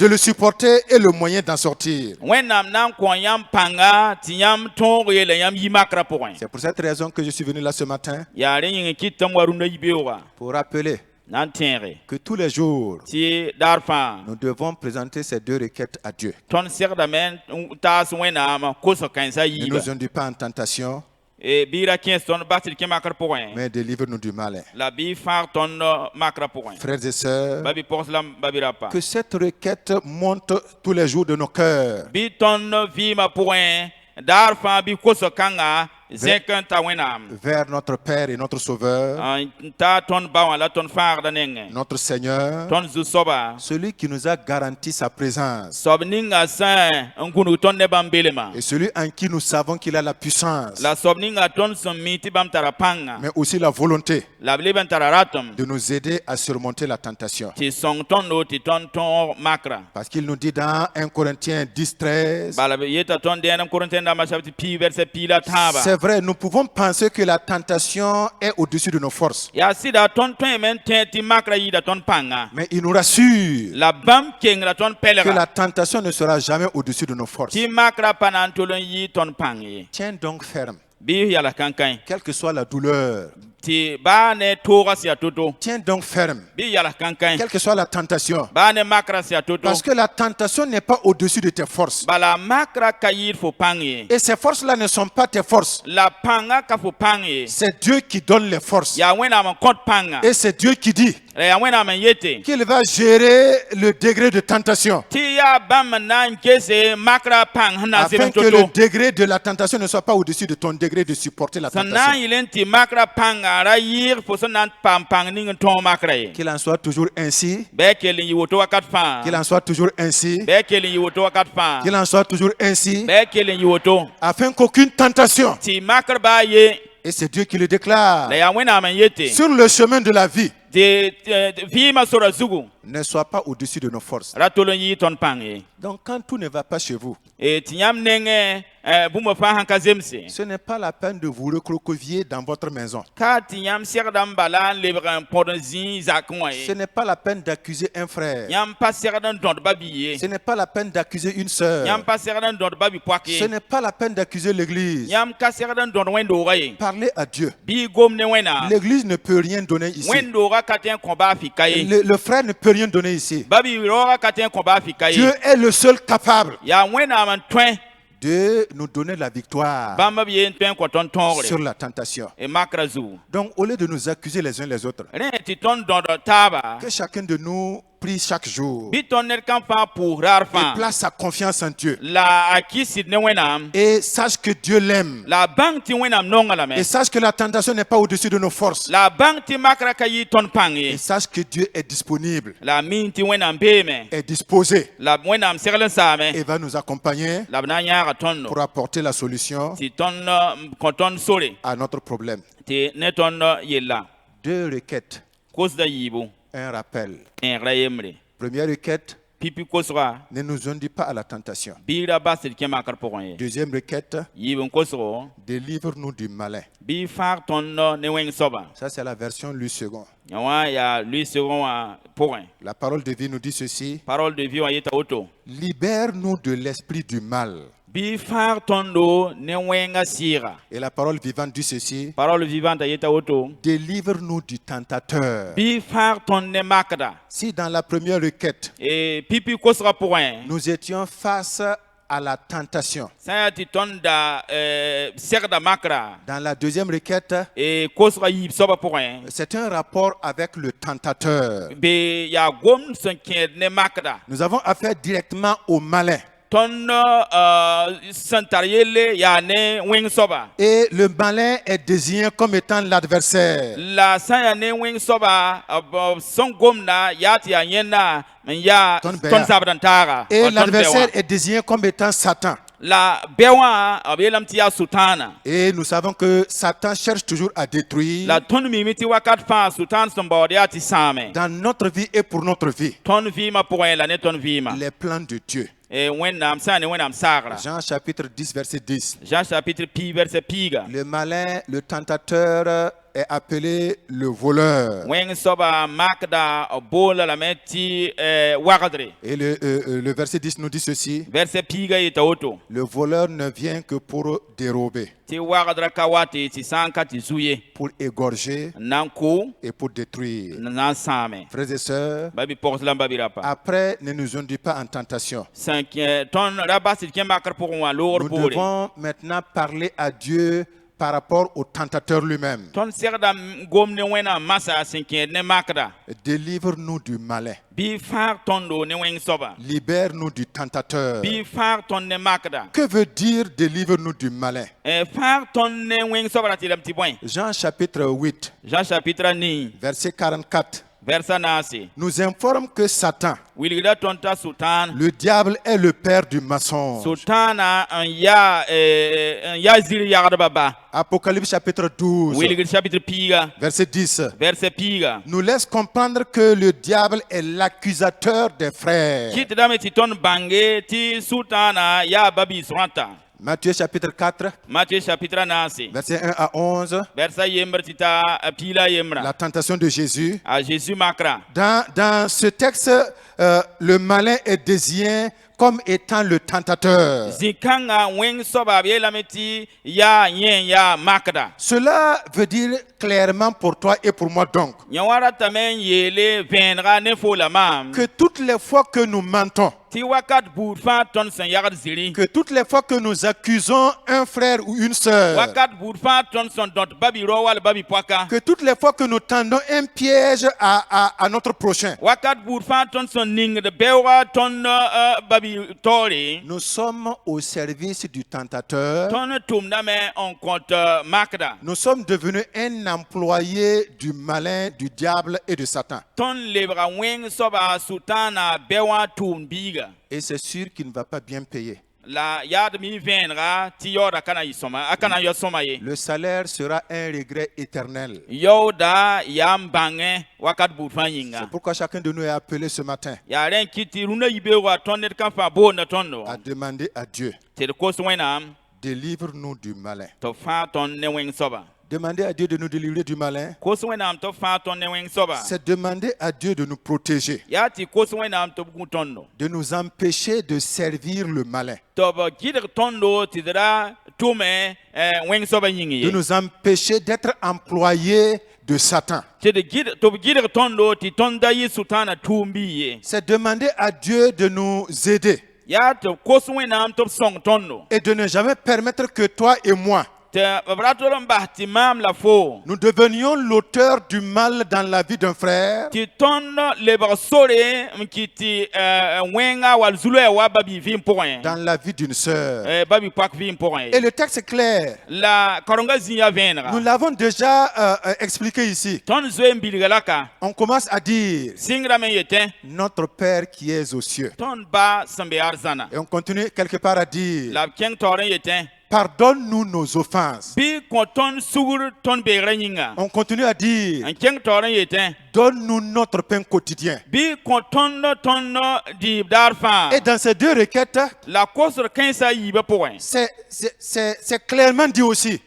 Speaker 1: de le supporter et le moyen d'en sortir.
Speaker 2: wẽnnaam na n kõ yãmb pãnga tɩ yãmb tõog ye la yãmb yi makrã pʋgẽ
Speaker 1: C'est pour cette raison que je suis venu là ce matin
Speaker 2: yaa rẽ yĩng kɩt tɩ n wa rũndã yibeooga
Speaker 1: pour rappeler
Speaker 2: na n tẽege
Speaker 1: que tous les jours,
Speaker 2: tɩ daar fãa
Speaker 1: nous devons présenter ces deux requêtes à Dieu.
Speaker 2: tõnd segdame n taas wẽnnaam kosg kãensã
Speaker 1: Ne
Speaker 2: yiiba
Speaker 1: nous induis pas en tentation,
Speaker 2: bɩ ra kẽes tõnd bas tɩ d kẽ makr pʋgẽ
Speaker 1: mais délivre-nous du mal.
Speaker 2: la bɩ fãag tõnd makrã pʋgẽ
Speaker 1: Frères et sœurs,
Speaker 2: ba bɩ pʋgs la ba bɩ rapa
Speaker 1: que cette requête monte tous les jours de nos cœurs
Speaker 2: bɩ tõnd vɩɩmã pʋgẽ daar fãa bɩ kosg kãnga zẽk n ta wẽnnaam
Speaker 1: vers notre Père et notre Sauveur,
Speaker 2: n ta tõnd ba wã la tõnd fãagda nengẽ
Speaker 1: notre Seigneur,
Speaker 2: tõnd zu-soaba
Speaker 1: celui qui nous a garanti sa présence
Speaker 2: soab ninga sẽn n gũnug tõnd ne bãmb belema
Speaker 1: et celui en qui nous savons qu'il a la puissance,
Speaker 2: la soab ninga tõnd sẽn mi tɩ bãmb tara pãnga
Speaker 1: mais aussi la volonté
Speaker 2: la b leb n tara ratem
Speaker 1: de nous aider à surmonter la tentation.
Speaker 2: tɩ sõng tõndo tɩ tõnd tõog makra
Speaker 1: Parce qu'il nous dit dans 1 Corinthiens 10, 13,
Speaker 2: bala b yeta tõnd dẽenem Korẽntẽn dãmbã chapitre pii verset pii la tãaba
Speaker 1: c'est vrai, nous pouvons penser que la tentation est au-dessus de nos forces.
Speaker 2: yaa sɩda tõnd tõeme n tẽ tɩ makra yɩɩda tõnd pãnga
Speaker 1: Mais il nous rassure
Speaker 2: la bãmb kengra tõnd
Speaker 1: que la
Speaker 2: pɛlga
Speaker 1: tentation ne sera jamais au-dessus de nos forces.
Speaker 2: tɩ makra pa na n tol n yɩ tõnd pãng ye
Speaker 1: Tiens donc ferme,
Speaker 2: bɩ yala kãnkãe
Speaker 1: quelle que soit la douleur.
Speaker 2: tɩ baa ne tooga sɩ ya to-to
Speaker 1: Tiens donc ferme,
Speaker 2: bɩ yala kãnkãe
Speaker 1: quelle que soit la tentation.
Speaker 2: baa ne makra sɩ ya to-to
Speaker 1: Parce que la tentation n'est pas au-dessus de tes forces.
Speaker 2: bala makra ka yɩɩd fo pãng ye
Speaker 1: Et ces forces-là ne sont pas tes forces.
Speaker 2: la pãnga ka fo pãng ye
Speaker 1: C'est Dieu qui donne les forces.
Speaker 2: yaa wẽnnaam n kõt pãnga
Speaker 1: Et c'est Dieu qui dit
Speaker 2: la yaa wẽnnaam n yete
Speaker 1: qu'il va gérer le degré de tentation.
Speaker 2: tɩ yaa bãmb n na n gese makra pãng sẽn na n
Speaker 1: Afin
Speaker 2: zems
Speaker 1: que le
Speaker 2: to-to
Speaker 1: degré de la tentation ne soit pas au-dessus de ton degré de supporter la
Speaker 2: sẽn na n
Speaker 1: tentation.
Speaker 2: yɩl n tɩ makra pãnga ra yɩɩg fo sẽn na n paam pãng ning n tõog makra ye
Speaker 1: Qu'il en soit toujours ainsi.
Speaker 2: bɩ kell n yɩ woto wakat fãa
Speaker 1: Qu'il en soit toujours ainsi.
Speaker 2: bɩ kell n yɩ woto wakat fãa
Speaker 1: Qu'il en soit toujours ainsi.
Speaker 2: bɩ kell n yɩ woto
Speaker 1: Afin qu'aucune tentation,
Speaker 2: tɩ makr baa ye
Speaker 1: et c'est Dieu qui le déclare,
Speaker 2: la yaa wẽnnaam n yete
Speaker 1: sur le chemin de la vie,
Speaker 2: tɩ vɩɩmã sora zugu
Speaker 1: ne soit pas au-dessus de nos forces.
Speaker 2: ra tol n yɩ tõnd pãng ye
Speaker 1: Donc quand tout ne va pas chez vous,
Speaker 2: tɩ yãmb nengẽ bũmb fãa sãn ka zemse
Speaker 1: ce n'est pas la peine de vous recroqueviller dans votre maison.
Speaker 2: ka tɩ yãmb segda n bala n lebg n põd n zĩig zakẽ wã
Speaker 1: Ce
Speaker 2: ye
Speaker 1: n'est pas la peine d'accuser un frère.
Speaker 2: yãmb pa segd n dõd ba-bɩ ye
Speaker 1: Ce n'est pas la peine d'accuser une sœur.
Speaker 2: yãmb pa segd n dõd ba-bɩ poak
Speaker 1: Ce
Speaker 2: ye
Speaker 1: n'est pas la peine d'accuser l'Église.
Speaker 2: yãmb ka segd n dõd wẽn-doogã ye
Speaker 1: Parlez à Dieu.
Speaker 2: bɩ gom ne wẽnnaam
Speaker 1: L'Église ne peut rien donner ici.
Speaker 2: wẽn-doogã ka tõe n kõ baa fɩka ye
Speaker 1: Le frère ne peut rien donner ici.
Speaker 2: ba-bɩ raoogã ka tõe n kõ baa fɩka
Speaker 1: Dieu
Speaker 2: ye
Speaker 1: est le seul capable
Speaker 2: yaa wẽnnaam n tõe
Speaker 1: de nous donner la victoire
Speaker 2: bãmb b ye n tõe n kõ tõnd tõogre
Speaker 1: sur la tentation.
Speaker 2: makra zugu
Speaker 1: Donc, au lieu de nous accuser les uns les autres,
Speaker 2: rẽ tɩ tõnd dõd taaba
Speaker 1: que chacun de nous prie chaque jour
Speaker 2: bɩ tõnd ned kãn fãa pʋʋs raar
Speaker 1: et
Speaker 2: fãa
Speaker 1: place sa confiance en Dieu
Speaker 2: la a kɩsd ne wẽnnaam
Speaker 1: et sache que Dieu l'aime
Speaker 2: la a bãng tɩ wẽnnaam nonga lame
Speaker 1: et sache que la tentation n'est pas au-dessus de nos forces
Speaker 2: la a bãng tɩ makra ka yɩ tõnd pãng ye
Speaker 1: et sache que Dieu est disponible,
Speaker 2: la a min tɩ wẽnnaam beeme
Speaker 1: est disposé
Speaker 2: la wẽnnaam segl n saame
Speaker 1: et va nous accompagner
Speaker 2: la b na n yãaga tõndo
Speaker 1: pour apporter la solution
Speaker 2: tɩ tõnd kõ tõnd sore
Speaker 1: à notre problème.
Speaker 2: tɩ ne tõnd yella
Speaker 1: Deux requêtes,
Speaker 2: kosda yiibu
Speaker 1: un rappel.
Speaker 2: ẽegra yembre
Speaker 1: Première requête,
Speaker 2: pipi kosga
Speaker 1: ne nous induis pas à la tentation.
Speaker 2: bɩ ra basd kẽ makr pʋgẽ ye
Speaker 1: Deuxième requête,
Speaker 2: yiib n kosgo
Speaker 1: délivre-nous du malin.
Speaker 2: bɩ fãag tõnd ne wẽng soaba
Speaker 1: Ça, c'est la version Louis II.
Speaker 2: yã wã yaa luy segẽ wã pʋgẽ
Speaker 1: La parole de vie nous dit ceci.
Speaker 2: parole de vie wã yeta woto
Speaker 1: Libère-nous de l'esprit du mal.
Speaker 2: bɩ fãag tõndo ne wẽngã sɩɩga
Speaker 1: Et la parole vivante dit ceci.
Speaker 2: parole vivante yeta woto
Speaker 1: Délivre-nous du tentateur.
Speaker 2: bɩ fãag tõnd ne makda
Speaker 1: Si dans la première requête,
Speaker 2: pipi kosga pʋgẽ
Speaker 1: nous étions face à la tentation.
Speaker 2: sã n yaa tɩ tõnd da segda makra
Speaker 1: Dans la deuxième requête,
Speaker 2: kosga yiib soaba pʋgẽ
Speaker 1: c'est un rapport avec le tentateur.
Speaker 2: be yaa gomd sẽn kẽed ne makda
Speaker 1: Nous avons affaire directement au malin.
Speaker 2: tõnd sẽn tar yelle yaa ne wẽng soaba
Speaker 1: Et le malin est désigné comme étant l'adversaire.
Speaker 2: la sã n yaa ne wẽng soaba sẽn gomda yaa tɩ yaa yẽnda n yaa
Speaker 1: Tõnd bɛa.
Speaker 2: tõnd zabd n taaga
Speaker 1: Et l'adversaire est désigné comme étant Satan.
Speaker 2: la bɛ wã b yeelame tɩ yaa sʋtãana
Speaker 1: Et nous savons que Satan cherche toujours à détruire
Speaker 2: la tõnd miime tɩ wakat fãa sʋtãan sẽn baood yaa tɩ sãame
Speaker 1: dans notre vie et pour notre vie
Speaker 2: tõnd vɩɩmã pʋgẽ la ne tõnd vɩɩmã
Speaker 1: les plans de Dieu.
Speaker 2: wẽnnaam sã ne wẽnnaam saagra
Speaker 1: Jean chapitre 10, verset 10.
Speaker 2: Jean chapitre pi verset piiga
Speaker 1: Le malin, le tentateur est appelé le voleur.
Speaker 2: wẽng soaba makda boola lame tɩ wagdre
Speaker 1: Et le verset 10 nous dit ceci.
Speaker 2: verset piiga yeta woto
Speaker 1: Le voleur ne vient que pour dérober,
Speaker 2: tɩ wagdra ka wate tɩ sã n ka tɩ zu ye
Speaker 1: pour égorger
Speaker 2: n na n ko
Speaker 1: et pour détruire.
Speaker 2: n na n sãame
Speaker 1: Frères et sœurs,
Speaker 2: babi pʋgs la n babi rapa
Speaker 1: après, ne nous induis pas en tentation.
Speaker 2: sẽn tõnd ra bas tɩ kẽ makr pʋgẽ wã loogr
Speaker 1: Nous
Speaker 2: poore
Speaker 1: devons maintenant parler à Dieu par rapport au tentateur lui-même.
Speaker 2: tõnd segda gom ne wẽnnaam masã sẽn kẽed ne makda
Speaker 1: Délivre-nous du malin.
Speaker 2: bɩ fãag tõndo ne wẽng soaba
Speaker 1: Libère-nous du tentateur.
Speaker 2: bɩ fãag tõnd ne makda
Speaker 1: Que veut dire délivre-nous du malin?
Speaker 2: fãag tõnd ne wẽng soaba ra tɩ lame tɩ bõe
Speaker 1: Jean chapitre 8,
Speaker 2: Jean chapitre ni
Speaker 1: verset 44,
Speaker 2: versa naase
Speaker 1: nous informe que Satan,
Speaker 2: wilgda tõnd t'a sʋtãan
Speaker 1: le diable, est le père du mensonge.
Speaker 2: sʋtãana n yaa zir yagdba ba
Speaker 1: Apocalypse chapitre 12,
Speaker 2: wilgd chapitre piiga
Speaker 1: verset 10,
Speaker 2: verset piiga
Speaker 1: nous laisse comprendre que le diable est l'accusateur des frères.
Speaker 2: kɩtdame tɩ tõnd bãnge tɩ sʋtãana yaa babiis rõta
Speaker 1: Matthieu chapitre 4,
Speaker 2: Matthieu chapitre naase
Speaker 1: verset 1 à 11,
Speaker 2: versa yembr tɩ t'a piila yembra
Speaker 1: la tentation de Jésus.
Speaker 2: a Jésus makra
Speaker 1: Dans ce texte, le malin est désigné comme étant le tentateur.
Speaker 2: zĩ-kãngã wẽng soaba b yeelame tɩ yaa yẽ yaa makda
Speaker 1: Cela veut dire clairement pour toi et pour moi donc
Speaker 2: yã wã ratame n yeele vẽenega ne foola maam
Speaker 1: que toutes les fois que nous mentons,
Speaker 2: tɩ wakat buud fãa tõnd sẽn yagd ziri
Speaker 1: que toutes les fois que nous accusons un frère ou une sœur,
Speaker 2: wakat buud fãa tõnd sẽn dõt babi rao wall babi poaka
Speaker 1: que toutes les fois que nous tendons un piège à notre prochain,
Speaker 2: wakat buud fãa tõnd sẽn ningd beooga tõnd babi taoore
Speaker 1: nous sommes au service du tentateur.
Speaker 2: tõnd tʋmdame n kõt makda
Speaker 1: Nous sommes devenus un employé du malin, du diable et de Satan.
Speaker 2: tõnd lebga wẽng soaba sʋtãana bɛ wã tʋʋm biiga
Speaker 1: Et c'est sûr qu'il ne va pas bien payer.
Speaker 2: la yaadm y vẽenega tɩ yaooda ka na yɔ sõma ye
Speaker 1: Le salaire sera un regret éternel.
Speaker 2: yaooda yaa n bãngẽ wakat buud fãa yĩnga
Speaker 1: C'est pourquoi chacun de nous est appelé ce matin
Speaker 2: yaa rẽ n kɩt tɩ rũndã yibeoogã tõnd ned kã fãa boonda tõndo
Speaker 1: à demander à Dieu,
Speaker 2: tɩ d kos wẽnnaam
Speaker 1: délivre-nous du malin.
Speaker 2: tɩ fãa tõnd ne wẽng soaba
Speaker 1: Demander à Dieu de nous délivrer du malin,
Speaker 2: kos wẽnnaam tɩ fãa tõnd ne wẽng soaba
Speaker 1: c'est demander à Dieu de nous protéger,
Speaker 2: yaa tɩ kos wẽnnaam tɩ b gũ tõndo
Speaker 1: de nous empêcher de servir le malin,
Speaker 2: tɩ b gɩdg tõndo tɩ d ra tʋme wẽng soaba yĩng
Speaker 1: de
Speaker 2: ye
Speaker 1: nous empêcher d'être employés de Satan.
Speaker 2: tɩ b gɩdg tõndo tɩ tõnd da yɩ sʋtãana tʋʋm bɩ ye
Speaker 1: C'est demander à Dieu de nous aider
Speaker 2: yaa tɩ b kos wẽnnaam tɩ b sõng tõndo
Speaker 1: et de ne jamais permettre que toi et moi,
Speaker 2: tɩ b ra tol n bas tɩ maam la fo
Speaker 1: nous devenions l'auteur du mal dans la vie d'un frère,
Speaker 2: tɩ tõnd lebg sore n kɩt tɩ wẽnga wall zu-loɛɛ wa babi vɩɩm pʋgẽ
Speaker 1: dans la vie d'une sœur.
Speaker 2: babi poak vɩɩm pʋgẽ
Speaker 1: Et le texte est clair.
Speaker 2: la karenga zĩ yaa vẽenega
Speaker 1: Nous l'avons déjà expliqué ici.
Speaker 2: tõnd zoe n bilga laka
Speaker 1: On commence à dire
Speaker 2: sɩngrame n yetẽ
Speaker 1: notre Père qui est aux cieux.
Speaker 2: tõnd ba sẽn be arzãna
Speaker 1: Et on continue quelque part à dire
Speaker 2: la b kẽng taoor n yetẽ
Speaker 1: pardonne-nous nos offenses.
Speaker 2: bɩ kõ tõnd sugr tõnd beegrã yĩnga
Speaker 1: On continue à dire
Speaker 2: n kẽng taoor n yetẽ
Speaker 1: donne-nous notre pain quotidien.
Speaker 2: bɩ kõ tõnd dɩɩb daar fãa
Speaker 1: Et dans ces deux requêtes,
Speaker 2: la kosr kãensã a yiibã pʋgẽ
Speaker 1: c'est clairement dit aussi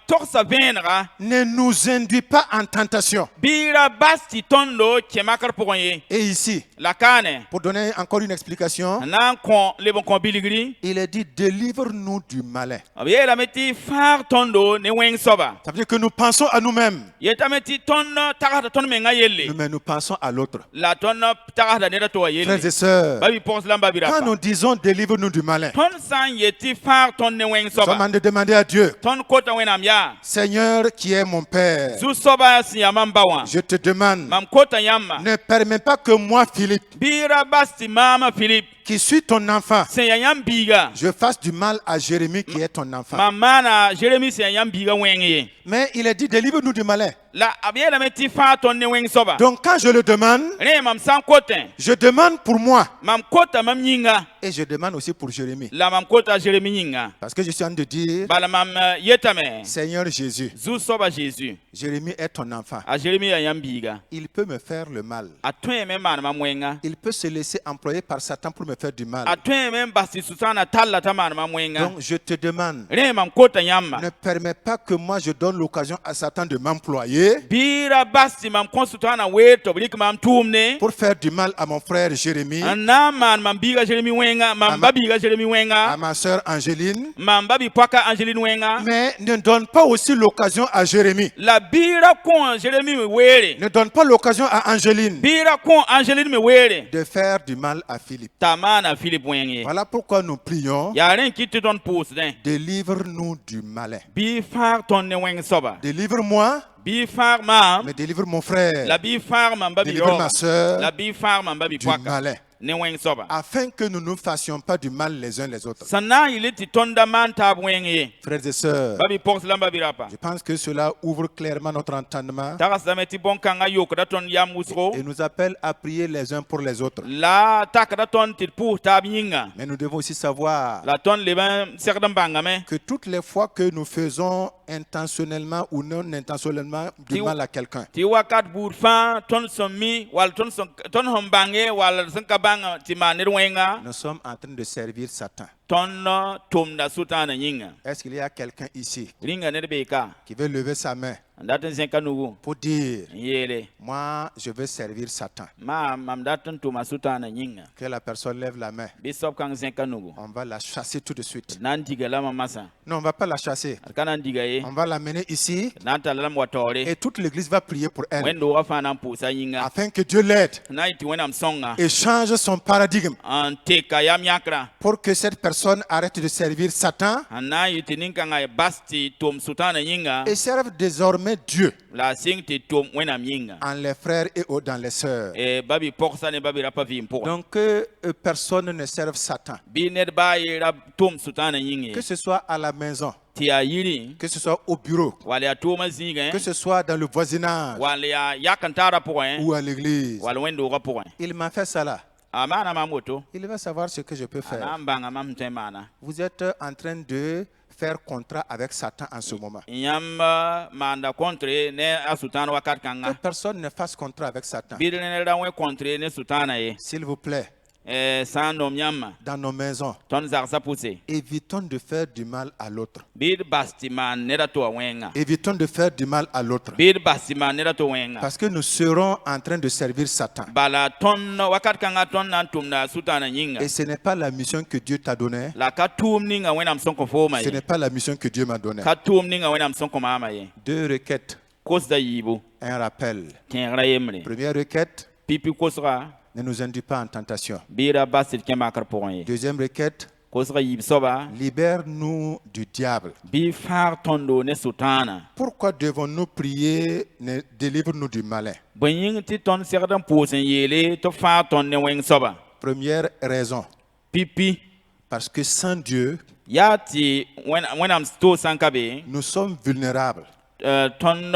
Speaker 2: togsa vẽenega
Speaker 1: ne nous induis pas en tentation.
Speaker 2: bɩ ra bas tɩ tõnd lo kẽ makr pʋgẽ ye
Speaker 1: Et ici,
Speaker 2: la kaane
Speaker 1: pour donner encore une explication,
Speaker 2: na n kõ leb n kõ bilgri
Speaker 1: il est dit délivre-nous du malin.
Speaker 2: b yeelame tɩ fãag tõndo ne wẽng soaba
Speaker 1: Ça veut dire que nous pensons à nous-mêmes,
Speaker 2: yetame tɩ tõnd tagsda tõnd menga yelle
Speaker 1: mais nous pensons à l'autre.
Speaker 2: la tõnd tagsda neda tɩ wa
Speaker 1: Frères
Speaker 2: yelle
Speaker 1: et sœurs,
Speaker 2: ba bɩ-pʋgs la n ba
Speaker 1: quand
Speaker 2: bɩ-rapa
Speaker 1: nous disons délivre-nous du malin,
Speaker 2: tõnd sã n yet tɩ fãag tõnd ne wẽng
Speaker 1: nous sommes
Speaker 2: soaba
Speaker 1: en train de demander à Dieu,
Speaker 2: tõnd kota wẽnnaam yaa
Speaker 1: Seigneur qui est mon Père,
Speaker 2: zu-soaba sẽn ya mam ba wã
Speaker 1: je te demande,
Speaker 2: mam kota yãmba
Speaker 1: ne permets pas que moi, Philippe,
Speaker 2: bɩ ra bas tɩ maama filip
Speaker 1: qui suis ton enfant,
Speaker 2: sẽn ya yãmb biiga
Speaker 1: je fasse du mal à Jérémie qui est ton enfant.
Speaker 2: mam maana jeremi sẽn ya yãmb biiga wẽng ye
Speaker 1: Mais il est dit délivre-nous du malin.
Speaker 2: la b yeelame tɩ fãa tõnd ne wẽng soaba
Speaker 1: Donc quand je le demande,
Speaker 2: rẽ mam sã n kotẽ
Speaker 1: je demande pour moi
Speaker 2: mam kota mam yĩnga
Speaker 1: et je demande aussi pour Jérémie.
Speaker 2: la mam kota jeremi yĩnga
Speaker 1: Parce que je suis en train de dire,
Speaker 2: bala mam yetame
Speaker 1: Seigneur Jésus,
Speaker 2: zu-soaba Jésus
Speaker 1: Jérémie est ton enfant.
Speaker 2: a jeremi ya yãmb biiga
Speaker 1: Il peut me faire le mal.
Speaker 2: a tõeme n maan mam wẽnga
Speaker 1: Il peut se laisser employer par Satan pour me faire du mal.
Speaker 2: a tõeme n bas tɩ sʋtãana talla t'a maan mam wẽnga
Speaker 1: Donc je te demande,
Speaker 2: rẽ mam kota yãmba
Speaker 1: ne permets pas que moi je donne l'occasion à Satan de m'employer
Speaker 2: bɩ ra bas tɩ mam kõ sʋtãana weer tɩ b rɩk mam tʋʋmne
Speaker 1: pour faire du mal à mon frère Jérémie,
Speaker 2: n na n maan mam biiga jeremi wẽnga mam ba biiga jeremi
Speaker 1: à
Speaker 2: wẽnga
Speaker 1: ma sœur Angéline,
Speaker 2: mam ba bɩ-poaka angeline wẽnga
Speaker 1: mais ne donne pas aussi l'occasion à Jérémie.
Speaker 2: la bɩ ra kõ jeremi me weere
Speaker 1: Ne donne pas l'occasion à Angéline
Speaker 2: bɩ ra kõ angeline me weere
Speaker 1: de faire du mal à Philippe.
Speaker 2: t'a maana filip wẽng ye
Speaker 1: Voilà pourquoi nous prions,
Speaker 2: yaa rẽ n kɩt tɩ tõnd pʋʋsdẽ
Speaker 1: délivre-nous du malin.
Speaker 2: bɩ fãag tõnd ne wẽng soaba
Speaker 1: Délivre-moi,
Speaker 2: bɩ fãag maam
Speaker 1: mais délivre mon frère,
Speaker 2: la bɩ fãag mam ba
Speaker 1: délivre ma
Speaker 2: bɩ
Speaker 1: sœur
Speaker 2: la bɩ fãag mam ba
Speaker 1: du
Speaker 2: bɩ-poaka
Speaker 1: malin,
Speaker 2: ne wẽng soaba
Speaker 1: afin que nous ne fassions pas du mal les uns les autres.
Speaker 2: sẽn na n yɩl tɩ tõnd da maan taab wẽng ye
Speaker 1: Frères et sœurs,
Speaker 2: ba bɩ-pʋgs la n ba bɩ-rapa
Speaker 1: je pense que cela ouvre clairement notre entendement
Speaker 2: tagsdame tɩ bõn-kãngã yokda tõnd yam wʋsgo
Speaker 1: et nous appelle à prier les uns pour les autres.
Speaker 2: la takda tõnd tɩ d pʋʋs taab yĩnga
Speaker 1: Mais nous devons aussi savoir
Speaker 2: la tõnd leb n segd n bãngame
Speaker 1: que toutes les fois que nous faisons intentionnellement ou non intentionnellement du mal à quelqu'un,
Speaker 2: tɩ wakat buud fãa tõnd sẽn mi wall tõnd sẽn bãnge wall sẽn ka bãng tɩ maan ned wẽnga
Speaker 1: nous sommes en train de servir Satan.
Speaker 2: tõnd tʋmda sʋtãana yĩnga
Speaker 1: Est-ce qu'il y a quelqu'un ici
Speaker 2: rĩnga ned beeka
Speaker 1: qui veut lever sa main
Speaker 2: n dat n zẽka nugu
Speaker 1: pour dire,
Speaker 2: n yeele
Speaker 1: moi je veux servir Satan?
Speaker 2: mam dat n tʋma sʋtãana yĩnga
Speaker 1: Que la personne lève la main.
Speaker 2: bɩ soab kãng zẽka nugu
Speaker 1: On va la chasser tout de suite.
Speaker 2: d na n diga lama masã
Speaker 1: Non, on ne va pas la chasser.
Speaker 2: d ka na n diga ye
Speaker 1: On va l'amener ici
Speaker 2: d na n talla lame wa taoore
Speaker 1: et toute l'église va prier pour elle
Speaker 2: wẽnd-doogã fãa na n pʋʋsa yĩnga
Speaker 1: afin que Dieu l'aide
Speaker 2: d na n yɩ tɩ wẽnnaam sõnga
Speaker 1: et change son paradigme
Speaker 2: n teka yam yãkrã
Speaker 1: pour que cette personne arrête de servir Satan
Speaker 2: n na n yɩ tɩ nin-kãngã bas tɩ tʋm sʋtãana yĩnga
Speaker 1: et serve désormais Dieu
Speaker 2: la a sɩng tɩ tʋm wẽnnaam yĩnga
Speaker 1: en les frères et dans les sœurs.
Speaker 2: ba bɩ pɔgsa ne ba bɩ rapa vɩɩm pʋgẽ
Speaker 1: Donc que personne ne serve Satan,
Speaker 2: bɩ ned baa ye ra tʋm sʋtãana yĩng
Speaker 1: que
Speaker 2: ye
Speaker 1: ce soit à la maison,
Speaker 2: tɩ yaa yiri
Speaker 1: que ce soit au bureau,
Speaker 2: wall yaa tʋʋmã zĩigẽ
Speaker 1: que ce soit dans le voisinage
Speaker 2: wall yaa yak n taarã pʋgẽ
Speaker 1: ou à l'église.
Speaker 2: wall wẽnd-doogã pʋgẽ
Speaker 1: Il m'a fait ça là.
Speaker 2: a maana mam woto
Speaker 1: Il va savoir ce que je peux
Speaker 2: a na
Speaker 1: faire.
Speaker 2: n bãnga mam sẽn tõe n maana
Speaker 1: Vous êtes en train de faire contrat avec Satan en ce moment.
Speaker 2: yãmb maanda contre ne a sʋtãan wakat
Speaker 1: Que
Speaker 2: kãngã
Speaker 1: personne ne fasse contrat avec Satan.
Speaker 2: bɩd ne ra wẽ contre ne sʋtãana ye
Speaker 1: S'il vous plaît,
Speaker 2: sã n nom yãmbã
Speaker 1: dans nos maisons,
Speaker 2: tõnd zagsã pʋse
Speaker 1: évitons de faire du mal à l'autre.
Speaker 2: bɩd bas tɩ maan neda tɩ wa wẽnga
Speaker 1: Évitons de faire du mal à l'autre.
Speaker 2: bɩd bas tɩ maan neda tɩ wẽnga
Speaker 1: Parce que nous serons en train de servir Satan.
Speaker 2: bala tõnd wakat kãngã tõnd na n tʋmda sʋtãana yĩnga
Speaker 1: Et ce n'est pas la mission que Dieu t'a donnée.
Speaker 2: la ka tʋʋm ninga wẽnnaam sẽn kõ foomã
Speaker 1: Ce
Speaker 2: ye
Speaker 1: n'est pas la mission que Dieu m'a donnée.
Speaker 2: ka tʋʋm ninga wẽnnaam sẽn kõ maamã ye
Speaker 1: 2 requêtes,
Speaker 2: kosda yiibu
Speaker 1: un rappel.
Speaker 2: tẽegrã yembre
Speaker 1: Première requête,
Speaker 2: pipi kosga
Speaker 1: ne nous induis pas en tentation.
Speaker 2: bɩ ra bas tɩ d kẽ makr pʋgẽ ye
Speaker 1: Deuxième requête,
Speaker 2: kosga yiib soaba
Speaker 1: libère-nous du diable.
Speaker 2: bɩ fãag tõndo ne sʋtãana
Speaker 1: Pourquoi devons-nous prier, délivre-nous du malin?
Speaker 2: bõe yĩng tɩ tõnd segd n pʋʋs n yeele tɩ fãag tõnd ne wẽng soaba
Speaker 1: Première raison,
Speaker 2: pipi
Speaker 1: parce que sans Dieu,
Speaker 2: yaa tɩ wẽnnaam toog sã n ka be
Speaker 1: nous sommes vulnérables.
Speaker 2: tõnd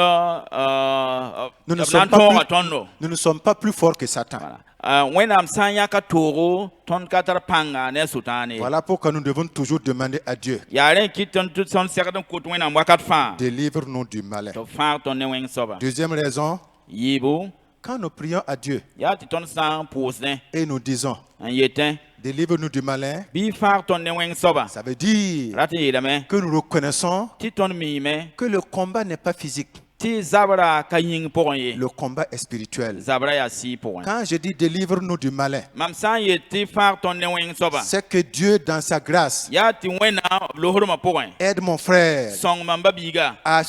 Speaker 1: Nous ne
Speaker 2: b na
Speaker 1: sommes
Speaker 2: n
Speaker 1: pas
Speaker 2: tõoga
Speaker 1: plus,
Speaker 2: tõndo
Speaker 1: nous ne sommes pas plus forts que Satan.
Speaker 2: wẽnnaam sã n yãka toogo tõnd ka tar pãnga ne a sʋtãan ye
Speaker 1: Voilà pourquoi nous devons toujours demander à Dieu,
Speaker 2: yaa rẽ n kɩt tõnd tɩ tõnd segd n kot wẽnnaam wakat fãa
Speaker 1: délivre-nous du malin.
Speaker 2: tɩ b fãag tõnd ne wẽng soaba
Speaker 1: Deuxième raison,
Speaker 2: yiibu
Speaker 1: Quand nous prions à Dieu
Speaker 2: ya ti ton san pousne
Speaker 1: et nous disons,
Speaker 2: en yetin
Speaker 1: délivre-nous du malin,
Speaker 2: bi far ton ne wen soba
Speaker 1: ça veut dire
Speaker 2: rati yelame
Speaker 1: que nous reconnaissons
Speaker 2: ti ton mi me
Speaker 1: que le combat n'est pas physique,
Speaker 2: ti zabra ka yin pour ye
Speaker 1: le combat est spirituel.
Speaker 2: zabra ya si pour
Speaker 1: Quand je dis délivre-nous du malin,
Speaker 2: mam san ye ti far ton ne wen soba
Speaker 1: c'est que Dieu, dans sa grâce,
Speaker 2: ya ti wena lohorma pour
Speaker 1: aide mon frère
Speaker 2: song mamba biga
Speaker 1: à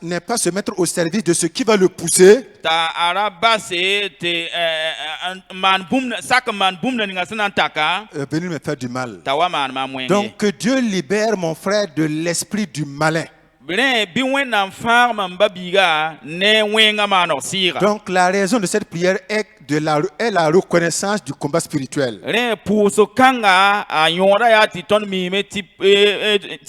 Speaker 1: ne pas se mettre au service de ce qui va le pousser
Speaker 2: ta araba se te man bum sak man bum na ninga sanan taka
Speaker 1: venir me faire du mal.
Speaker 2: ta wa man ma mwenge
Speaker 1: Donc que Dieu libère mon frère de l'esprit du malin.
Speaker 2: Bren bi wena far mamba biga ne wenga mano sira
Speaker 1: Donc la raison de cette prière est la reconnaissance du combat spirituel.
Speaker 2: Re puso kanga a yora ya ti ton mi me ti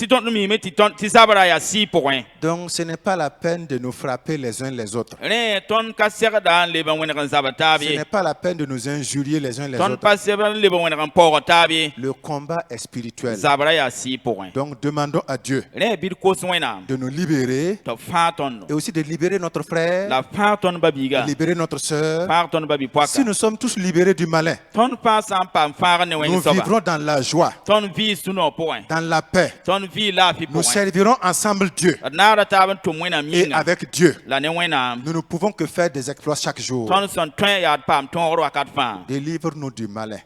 Speaker 2: ton mi me ti sabra ya si point.
Speaker 1: Donc ce n'est pas la peine de nous frapper les uns les autres.
Speaker 2: Re ton ka ser dan le ban wena kan sabata
Speaker 1: Ce
Speaker 2: bi.
Speaker 1: n'est pas la peine de nous injurier les uns les
Speaker 2: Ton
Speaker 1: autres.
Speaker 2: pa ser le ban wena kan poro tabi.
Speaker 1: Le combat est spirituel.
Speaker 2: Sabra ya si point.
Speaker 1: Donc demandons à Dieu
Speaker 2: Re bir ko swena
Speaker 1: de nous libérer
Speaker 2: to fa ton
Speaker 1: et aussi de libérer notre frère,
Speaker 2: la fa ton babiga.
Speaker 1: de libérer notre sœur.
Speaker 2: Fa ton babi poaka.
Speaker 1: Si nous sommes tous libérés du malin,
Speaker 2: Ton pa sam pam fa ne wen
Speaker 1: nous
Speaker 2: soba.
Speaker 1: vivrons dans la joie,
Speaker 2: Ton vi suno point.
Speaker 1: dans la paix.
Speaker 2: Ton vi la fi
Speaker 1: Nous
Speaker 2: point.
Speaker 1: servirons ensemble Dieu.
Speaker 2: Na ta ban to wena
Speaker 1: Et
Speaker 2: minga.
Speaker 1: avec Dieu,
Speaker 2: La ne wena
Speaker 1: nous ne pouvons que faire des exploits chaque jour.
Speaker 2: ton son twen ya pam ton ro akat fa.
Speaker 1: Délivre-nous du malin.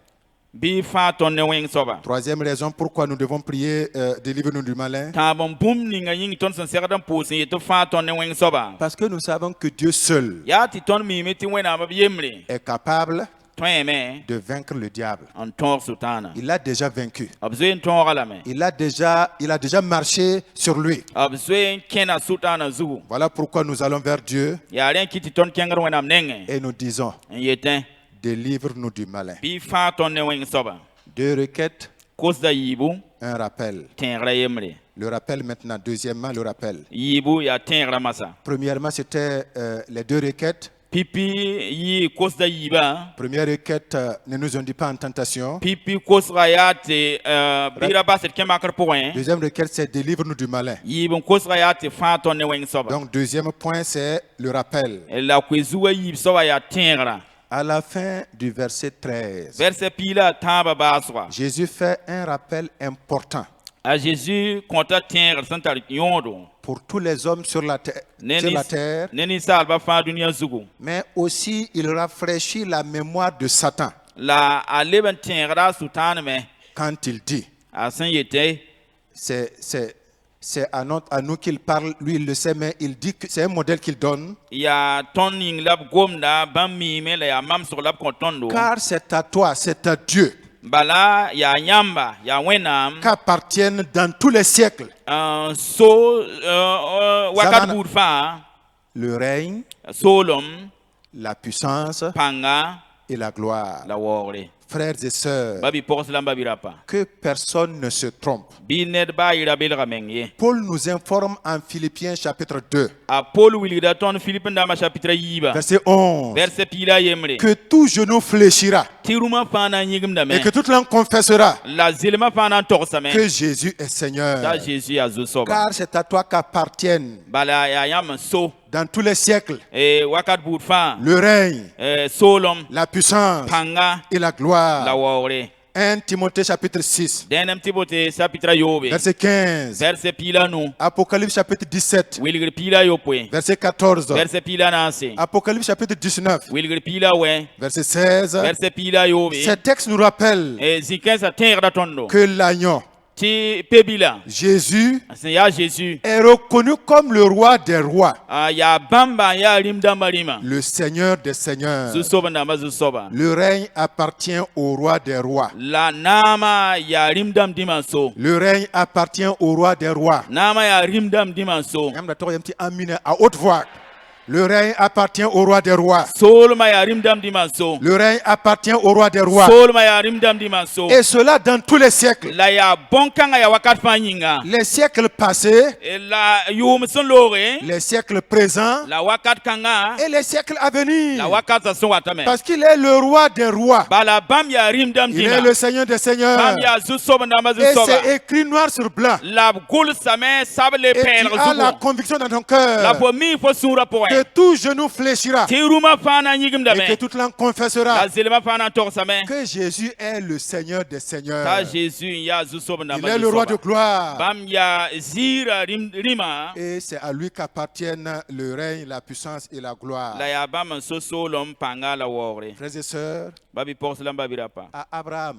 Speaker 2: Bi fa ton ne wen soba.
Speaker 1: Troisième raison pourquoi nous devons prier, délivre-nous du malin.
Speaker 2: Ta bon bum ni nga yin ton son serdan posin ye to fa ton ne wen soba.
Speaker 1: Parce que nous savons que Dieu seul
Speaker 2: Ya ti ton mi meti wena ba yemre.
Speaker 1: est capable
Speaker 2: Twen me
Speaker 1: de vaincre le diable.
Speaker 2: en tor sultana.
Speaker 1: Il l'a déjà vaincu.
Speaker 2: Abzoen ton ala me.
Speaker 1: Il a déjà marché sur lui.
Speaker 2: Abzoen kena sultana zu.
Speaker 1: Voilà pourquoi nous allons vers Dieu
Speaker 2: Ya ren kiti ton kengar wena nenge.
Speaker 1: et nous disons,
Speaker 2: En yetin.
Speaker 1: délivre-nous du malin.
Speaker 2: Bi fa ton ne wen soba.
Speaker 1: 2 requêtes,
Speaker 2: Kos da yibu
Speaker 1: 1 rappel.
Speaker 2: tengra yemre.
Speaker 1: Le rappel maintenant, deuxièmement le rappel.
Speaker 2: Yibu ya tengra masa.
Speaker 1: Premièrement, c'était les 2 requêtes.
Speaker 2: Pipi yi kos da yiba.
Speaker 1: Première requête, ne nous induis pas en tentation.
Speaker 2: Pipi kos rayate bira baset kemakar point.
Speaker 1: Deuxième requête, c'est délivre-nous du malin.
Speaker 2: Yibon kos rayate fa ton ne wen soba.
Speaker 1: Donc, deuxième point, c'est le rappel.
Speaker 2: La kwezuwa yib soba ya tengra.
Speaker 1: À la fin du verset 13,
Speaker 2: Verset pila tamba baswa.
Speaker 1: Jésus fait un rappel important
Speaker 2: A Jésus konta tengra santar yondo.
Speaker 1: pour tous les hommes sur la terre,
Speaker 2: Neni salba fa dunia zugu.
Speaker 1: mais aussi il rafraîchit la mémoire de Satan
Speaker 2: La aleben tengra sultana me.
Speaker 1: quand il dit,
Speaker 2: Asan yete.
Speaker 1: c'est à nous qu'il parle, lui il le sait, mais il dit que c'est un modèle qu'il donne,
Speaker 2: Ya toning lab gomda bami me la ya mam sur lab kontondo.
Speaker 1: car c'est à toi, c'est à Dieu
Speaker 2: Bala ya nyamba ya wenam.
Speaker 1: qu'appartiennent dans tous les siècles
Speaker 2: Wakat
Speaker 1: Zamana.
Speaker 2: burfa.
Speaker 1: le règne,
Speaker 2: Solom.
Speaker 1: la puissance
Speaker 2: Panga.
Speaker 1: et la gloire.
Speaker 2: La wore.
Speaker 1: Frères et sœurs,
Speaker 2: Babi porslam babi rapa.
Speaker 1: que personne ne se trompe.
Speaker 2: Bined ba ira belga mengye.
Speaker 1: Paul nous informe en Philippiens chapitre 2,
Speaker 2: A Paul wilida ton Philippe ndama chapitre yiba.
Speaker 1: verset 11,
Speaker 2: Verset pila yemre.
Speaker 1: que tout genou fléchira
Speaker 2: Tiruma fana yigim dame.
Speaker 1: et que toute langue confessera
Speaker 2: La zilma fana torsame.
Speaker 1: que Jésus est Seigneur.
Speaker 2: Da Jésus azu soba.
Speaker 1: Car c'est à toi qu'appartiennent
Speaker 2: Bala ya yam so.
Speaker 1: dans tous les siècles
Speaker 2: Wakat burfa.
Speaker 1: le règne,
Speaker 2: Solom.
Speaker 1: la puissance
Speaker 2: Panga.
Speaker 1: et la
Speaker 2: La
Speaker 1: gloire.
Speaker 2: wore.
Speaker 1: 1 Timothée chapitre 6,
Speaker 2: Denem tibote chapitre yobe.
Speaker 1: verset 15.
Speaker 2: Verset pila no.
Speaker 1: Apocalypse chapitre 17,
Speaker 2: Wilgir pila yopwe.
Speaker 1: verset 14.
Speaker 2: Verset pila nase.
Speaker 1: Apocalypse chapitre 19,
Speaker 2: Wilgir pila we.
Speaker 1: verset 16.
Speaker 2: Verset pila yobe.
Speaker 1: Ces textes nous rappellent
Speaker 2: Zikensa tengra tondo.
Speaker 1: que l'agneau,
Speaker 2: Ti pebila.
Speaker 1: Jésus,
Speaker 2: Ya Jésus.
Speaker 1: est reconnu comme le roi des rois,
Speaker 2: Ya bamba ya rimda marima.
Speaker 1: le Seigneur des seigneurs.
Speaker 2: Zusoba ndama zusoba.
Speaker 1: Le règne appartient au roi des rois.
Speaker 2: La nama ya rimdam dimanso.
Speaker 1: Le règne appartient au roi des rois.
Speaker 2: Nama ya rimdam dimanso.
Speaker 1: Même la petit amine à haute voix. Le règne appartient au roi des rois.
Speaker 2: Solma ya rimdam dimanso.
Speaker 1: Le règne appartient au roi des rois.
Speaker 2: Solma ya rimdam dimanso.
Speaker 1: Et cela dans tous les siècles.
Speaker 2: La ya bonkanga ya wakat fanyinga.
Speaker 1: Les siècles passés,
Speaker 2: La yum son lore.
Speaker 1: les siècles présents
Speaker 2: La wakat kanga.
Speaker 1: et les siècles à venir.
Speaker 2: La wakat son watame.
Speaker 1: Parce qu'il est le roi des rois.
Speaker 2: Bala bam ya rimdam
Speaker 1: Il
Speaker 2: dima.
Speaker 1: est le Seigneur des seigneurs.
Speaker 2: Bam ya zusoba ndama
Speaker 1: Et
Speaker 2: zusoba.
Speaker 1: c'est écrit noir sur blanc.
Speaker 2: La goul same sable
Speaker 1: Et tu
Speaker 2: pèle
Speaker 1: as la
Speaker 2: zugo.
Speaker 1: conviction dans ton
Speaker 2: La
Speaker 1: cœur
Speaker 2: po mi fo sura po
Speaker 1: que tout genou fléchira
Speaker 2: ti ruma fana nyigim da
Speaker 1: et que
Speaker 2: me
Speaker 1: toute langue confessera
Speaker 2: la zelma fana torsa me
Speaker 1: que Jésus est le Seigneur des Seigneurs.
Speaker 2: ta Jésus ya zusob na
Speaker 1: Il est le roi de gloire.
Speaker 2: bam ya zira rima
Speaker 1: Et c'est à lui qu'appartiennent le règne, la puissance et la gloire.
Speaker 2: la ya bam so solom panga la wore
Speaker 1: Frères et sœurs,
Speaker 2: babi porcelain babi rapa
Speaker 1: à Abraham,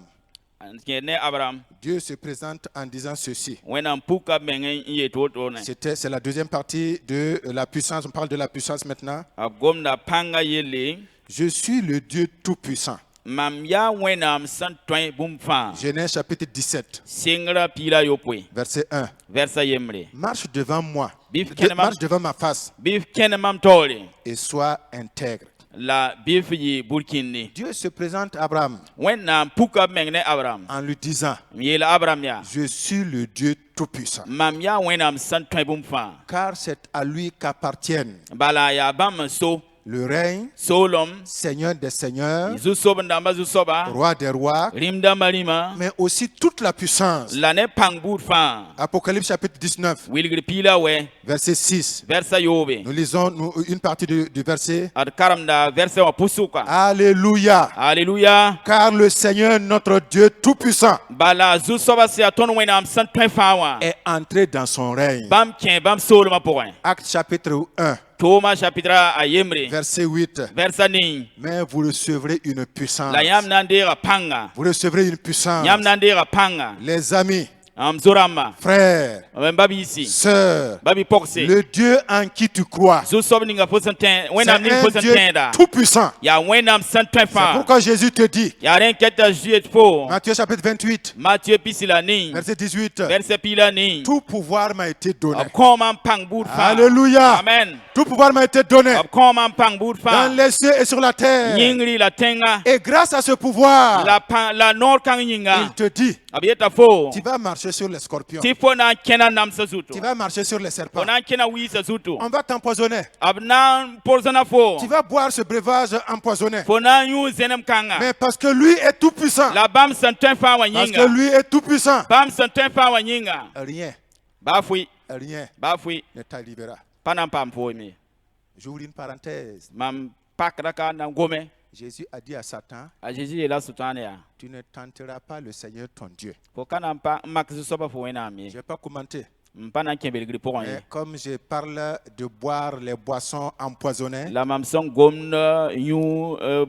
Speaker 2: ne Abraham
Speaker 1: Dieu se présente en disant ceci.
Speaker 2: when puka mengen yetotone
Speaker 1: C'est la deuxième partie de la puissance. On parle de la puissance maintenant.
Speaker 2: agomna panga yele
Speaker 1: Je suis le Dieu Tout-Puissant.
Speaker 2: mam ya wenam san toin bum fa
Speaker 1: Genèse chapitre 17,
Speaker 2: singra pila yopwe
Speaker 1: verset 1.
Speaker 2: versa yemre
Speaker 1: Marche devant moi,
Speaker 2: Bif kenema-
Speaker 1: marche devant ma face
Speaker 2: bif kenemam tole
Speaker 1: et sois intègre.
Speaker 2: la bif yi burkinni
Speaker 1: Dieu se présente à Abraham
Speaker 2: when puka mengne Abraham
Speaker 1: en lui disant,
Speaker 2: yela Abraham ya
Speaker 1: je suis le Dieu Tout-Puissant.
Speaker 2: mam ya wenam san toin bum fa
Speaker 1: Car c'est à lui qu'appartiennent
Speaker 2: bala ya bam so
Speaker 1: le règne,
Speaker 2: solom
Speaker 1: Seigneur des seigneurs,
Speaker 2: zusob ndamba zusoba
Speaker 1: roi des rois,
Speaker 2: rimda marima
Speaker 1: mais aussi toute la puissance.
Speaker 2: la ne pangbur fa
Speaker 1: Apocalypse chapitre 19,
Speaker 2: wilgri pila we
Speaker 1: verset 6.
Speaker 2: versa yobe
Speaker 1: Nous lisons une partie du verset.
Speaker 2: ad karamda versa wa pusuka
Speaker 1: Alléluia.
Speaker 2: Alléluia.
Speaker 1: Car le Seigneur, notre Dieu Tout-Puissant,
Speaker 2: Bala zusoba se aton wenam san toin fa wa
Speaker 1: est entré dans son règne.
Speaker 2: bam ken bam soloma poin
Speaker 1: Acte chapitre 1,
Speaker 2: Thomas chapitre a yemre
Speaker 1: verset 8.
Speaker 2: versa ning
Speaker 1: Mais vous recevrez une puissance.
Speaker 2: la yam nandera panga
Speaker 1: Vous recevrez une puissance.
Speaker 2: yam nandera panga
Speaker 1: Les amis,
Speaker 2: am zorama
Speaker 1: frères,
Speaker 2: babi isi
Speaker 1: sœurs,
Speaker 2: babi pokse
Speaker 1: le Dieu en qui tu crois,
Speaker 2: zusob ninga posan ten
Speaker 1: c'est
Speaker 2: wenam ning
Speaker 1: un
Speaker 2: posan
Speaker 1: Dieu
Speaker 2: ten da
Speaker 1: tout-puissant.
Speaker 2: ya wenam san toin
Speaker 1: C'est
Speaker 2: fa
Speaker 1: pourquoi Jésus te dit,
Speaker 2: ya ren keta juet po
Speaker 1: Matthieu chapitre 28,
Speaker 2: Matthieu pisila ning
Speaker 1: verset 18,
Speaker 2: versa pila ning
Speaker 1: tout pouvoir m'a été donné.
Speaker 2: ab komam pang bur fa
Speaker 1: Alléluia.
Speaker 2: amen
Speaker 1: Tout pouvoir m'a été donné
Speaker 2: ab komam pang bur fa
Speaker 1: dans les cieux et sur la terre.
Speaker 2: yingri la tenga
Speaker 1: Et grâce à ce pouvoir,
Speaker 2: la nor kang yinga
Speaker 1: il te dit,
Speaker 2: abieta fo
Speaker 1: tu vas marcher sur les scorpions.
Speaker 2: ti fo na kena nam sa zutu
Speaker 1: Tu vas marcher sur les serpents.
Speaker 2: ona kena wi sa zutu
Speaker 1: On va t'empoisonner.
Speaker 2: abna porzana fo
Speaker 1: Tu vas boire ce breuvage empoisonné.
Speaker 2: fo na yu zenem kanga
Speaker 1: Mais parce que lui est tout puissant.
Speaker 2: la bam santin fa wa
Speaker 1: Parce que
Speaker 2: yinga
Speaker 1: lui est tout puissant.
Speaker 2: bam santin fa wa yinga
Speaker 1: Rien,
Speaker 2: ba fui
Speaker 1: ne t'arrivera.
Speaker 2: panam pam fo mi
Speaker 1: J'ouvre une parenthèse.
Speaker 2: mam pak raka na ngome
Speaker 1: Jésus a dit à Satan,
Speaker 2: a Jésus la sutane ya
Speaker 1: tu ne tenteras pas le Seigneur ton Dieu.
Speaker 2: fo kana pa mak su soba fo wena
Speaker 1: Je
Speaker 2: mi
Speaker 1: ne vais pas commenter.
Speaker 2: mpana kembel gri pour
Speaker 1: Mais comme je parle de boire les boissons empoisonnées,
Speaker 2: la mam son gomna yu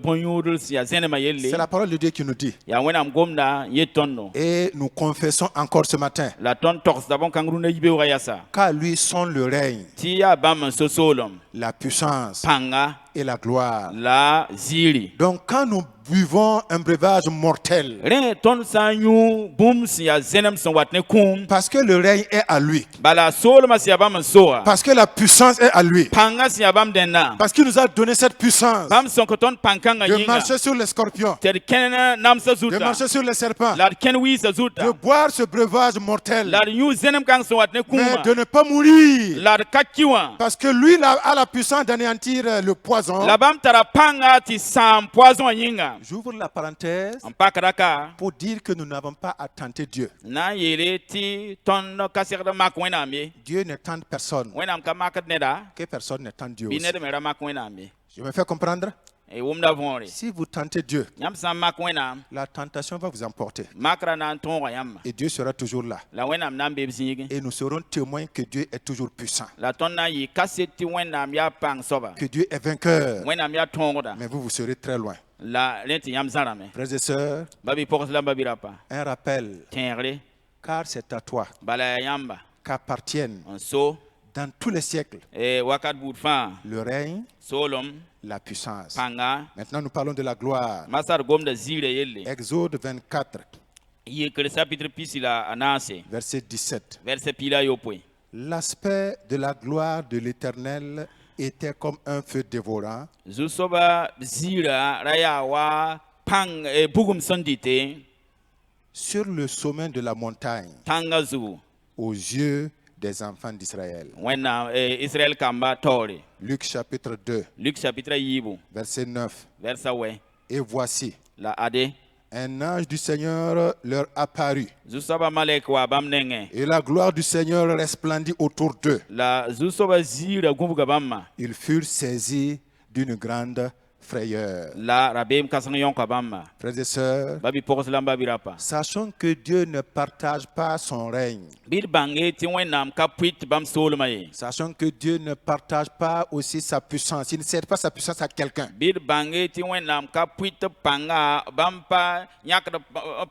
Speaker 2: bon yudul si ya zenema
Speaker 1: c'est
Speaker 2: yelle
Speaker 1: la parole de Dieu qui nous dit.
Speaker 2: ya wena gomna yetonno
Speaker 1: Et nous confessons encore ce matin
Speaker 2: la ton tox d'abord kangru na yibe wa yasa
Speaker 1: qu'à lui sont le règne,
Speaker 2: ti ya bam so solom
Speaker 1: la puissance
Speaker 2: panga
Speaker 1: et la gloire.
Speaker 2: la ziri
Speaker 1: Donc quand nous buvons un breuvage mortel,
Speaker 2: re ton sanyu bum si ya zenem son watne kum
Speaker 1: parce que le règne est à lui,
Speaker 2: bala soloma si ya bam soa
Speaker 1: parce que la puissance est à lui,
Speaker 2: panga si ya bam denna
Speaker 1: parce qu'il nous a donné cette puissance
Speaker 2: bam son ko ton pankanga
Speaker 1: de
Speaker 2: yinga
Speaker 1: marcher sur les scorpions,
Speaker 2: ter ken nam sa
Speaker 1: de
Speaker 2: zuta
Speaker 1: marcher sur les serpents,
Speaker 2: la ken wi sa
Speaker 1: de
Speaker 2: zuta
Speaker 1: boire ce breuvage mortel,
Speaker 2: la yu zenem kang son watne
Speaker 1: mais
Speaker 2: kuma
Speaker 1: de ne pas mourir,
Speaker 2: la kakiwa
Speaker 1: parce que lui a la puissance d'anéantir le poison.
Speaker 2: la bam tara panga ti sam poison yinga
Speaker 1: J'ouvre la parenthèse
Speaker 2: en pakraka
Speaker 1: pour dire que nous n'avons pas à tenter Dieu.
Speaker 2: na yele ti ton kasir da mak wena mi
Speaker 1: Dieu ne tente personne,
Speaker 2: wena ka makat neda
Speaker 1: que personne ne tente Dieu aussi.
Speaker 2: binede mera mak wena mi
Speaker 1: Je me fais comprendre.
Speaker 2: e wumda vonre
Speaker 1: Si vous tentez Dieu,
Speaker 2: yam sam mak wena
Speaker 1: la tentation va vous emporter.
Speaker 2: makra na ton yam
Speaker 1: Et Dieu sera toujours là.
Speaker 2: la wena nam be bzingi
Speaker 1: Et nous serons témoins que Dieu est toujours puissant,
Speaker 2: la ton na yi kaseti wena mi ya pang soba
Speaker 1: que Dieu est vainqueur.
Speaker 2: wena mi ya tongoda
Speaker 1: Mais vous serez très loin.
Speaker 2: la lenti yam zarame
Speaker 1: Frères et sœurs,
Speaker 2: babi pokos la babi rapa
Speaker 1: un rappel,
Speaker 2: tenre
Speaker 1: car c'est à toi
Speaker 2: bala yamba
Speaker 1: qu'appartiennent
Speaker 2: en so
Speaker 1: dans tous les siècles
Speaker 2: e wakat bud fa
Speaker 1: le règne,
Speaker 2: solom
Speaker 1: la puissance.
Speaker 2: panga
Speaker 1: Maintenant, nous parlons de la gloire.
Speaker 2: masar gomda zire yelle
Speaker 1: Exode 24,
Speaker 2: yi kre chapitre pisila anase
Speaker 1: verset 17.
Speaker 2: verset pila yopwe
Speaker 1: L'aspect de la gloire de l'Éternel était comme un feu dévorant
Speaker 2: zusoba zira raya wa pang bugum sondite
Speaker 1: sur le sommet de la montagne
Speaker 2: tangazu
Speaker 1: aux yeux des enfants d'Israël.
Speaker 2: wena Israel kamba tore
Speaker 1: Luc chapitre 2,
Speaker 2: Luc chapitre yibu
Speaker 1: verset 9.
Speaker 2: versa we
Speaker 1: Et voici,
Speaker 2: la ade
Speaker 1: Un ange du Seigneur leur apparut,
Speaker 2: zu-soabã malɛk waa bãmb nengẽ.
Speaker 1: et la gloire du Seigneur resplendit autour d'eux.
Speaker 2: La zu-soabã ziirã gũbga bãmba.
Speaker 1: Ils furent saisis d'une grande frayeur.
Speaker 2: La rabeem kãseng yõka bãmba.
Speaker 1: Frères et sœurs,
Speaker 2: Ba bi-pʋgs la m ba bi-rapa.
Speaker 1: sachons que Dieu ne partage pas son règne.
Speaker 2: Bɩ d bãnge tɩ Wẽnnaam ka pʋɩt bãmb soolmã ye.
Speaker 1: Sachons que Dieu ne partage pas aussi sa puissance. Il ne cède pas sa puissance à quelqu'un.
Speaker 2: Bɩ d bãnge tɩ Wẽnnaam ka pʋɩt pãnga bãmb pa yãkd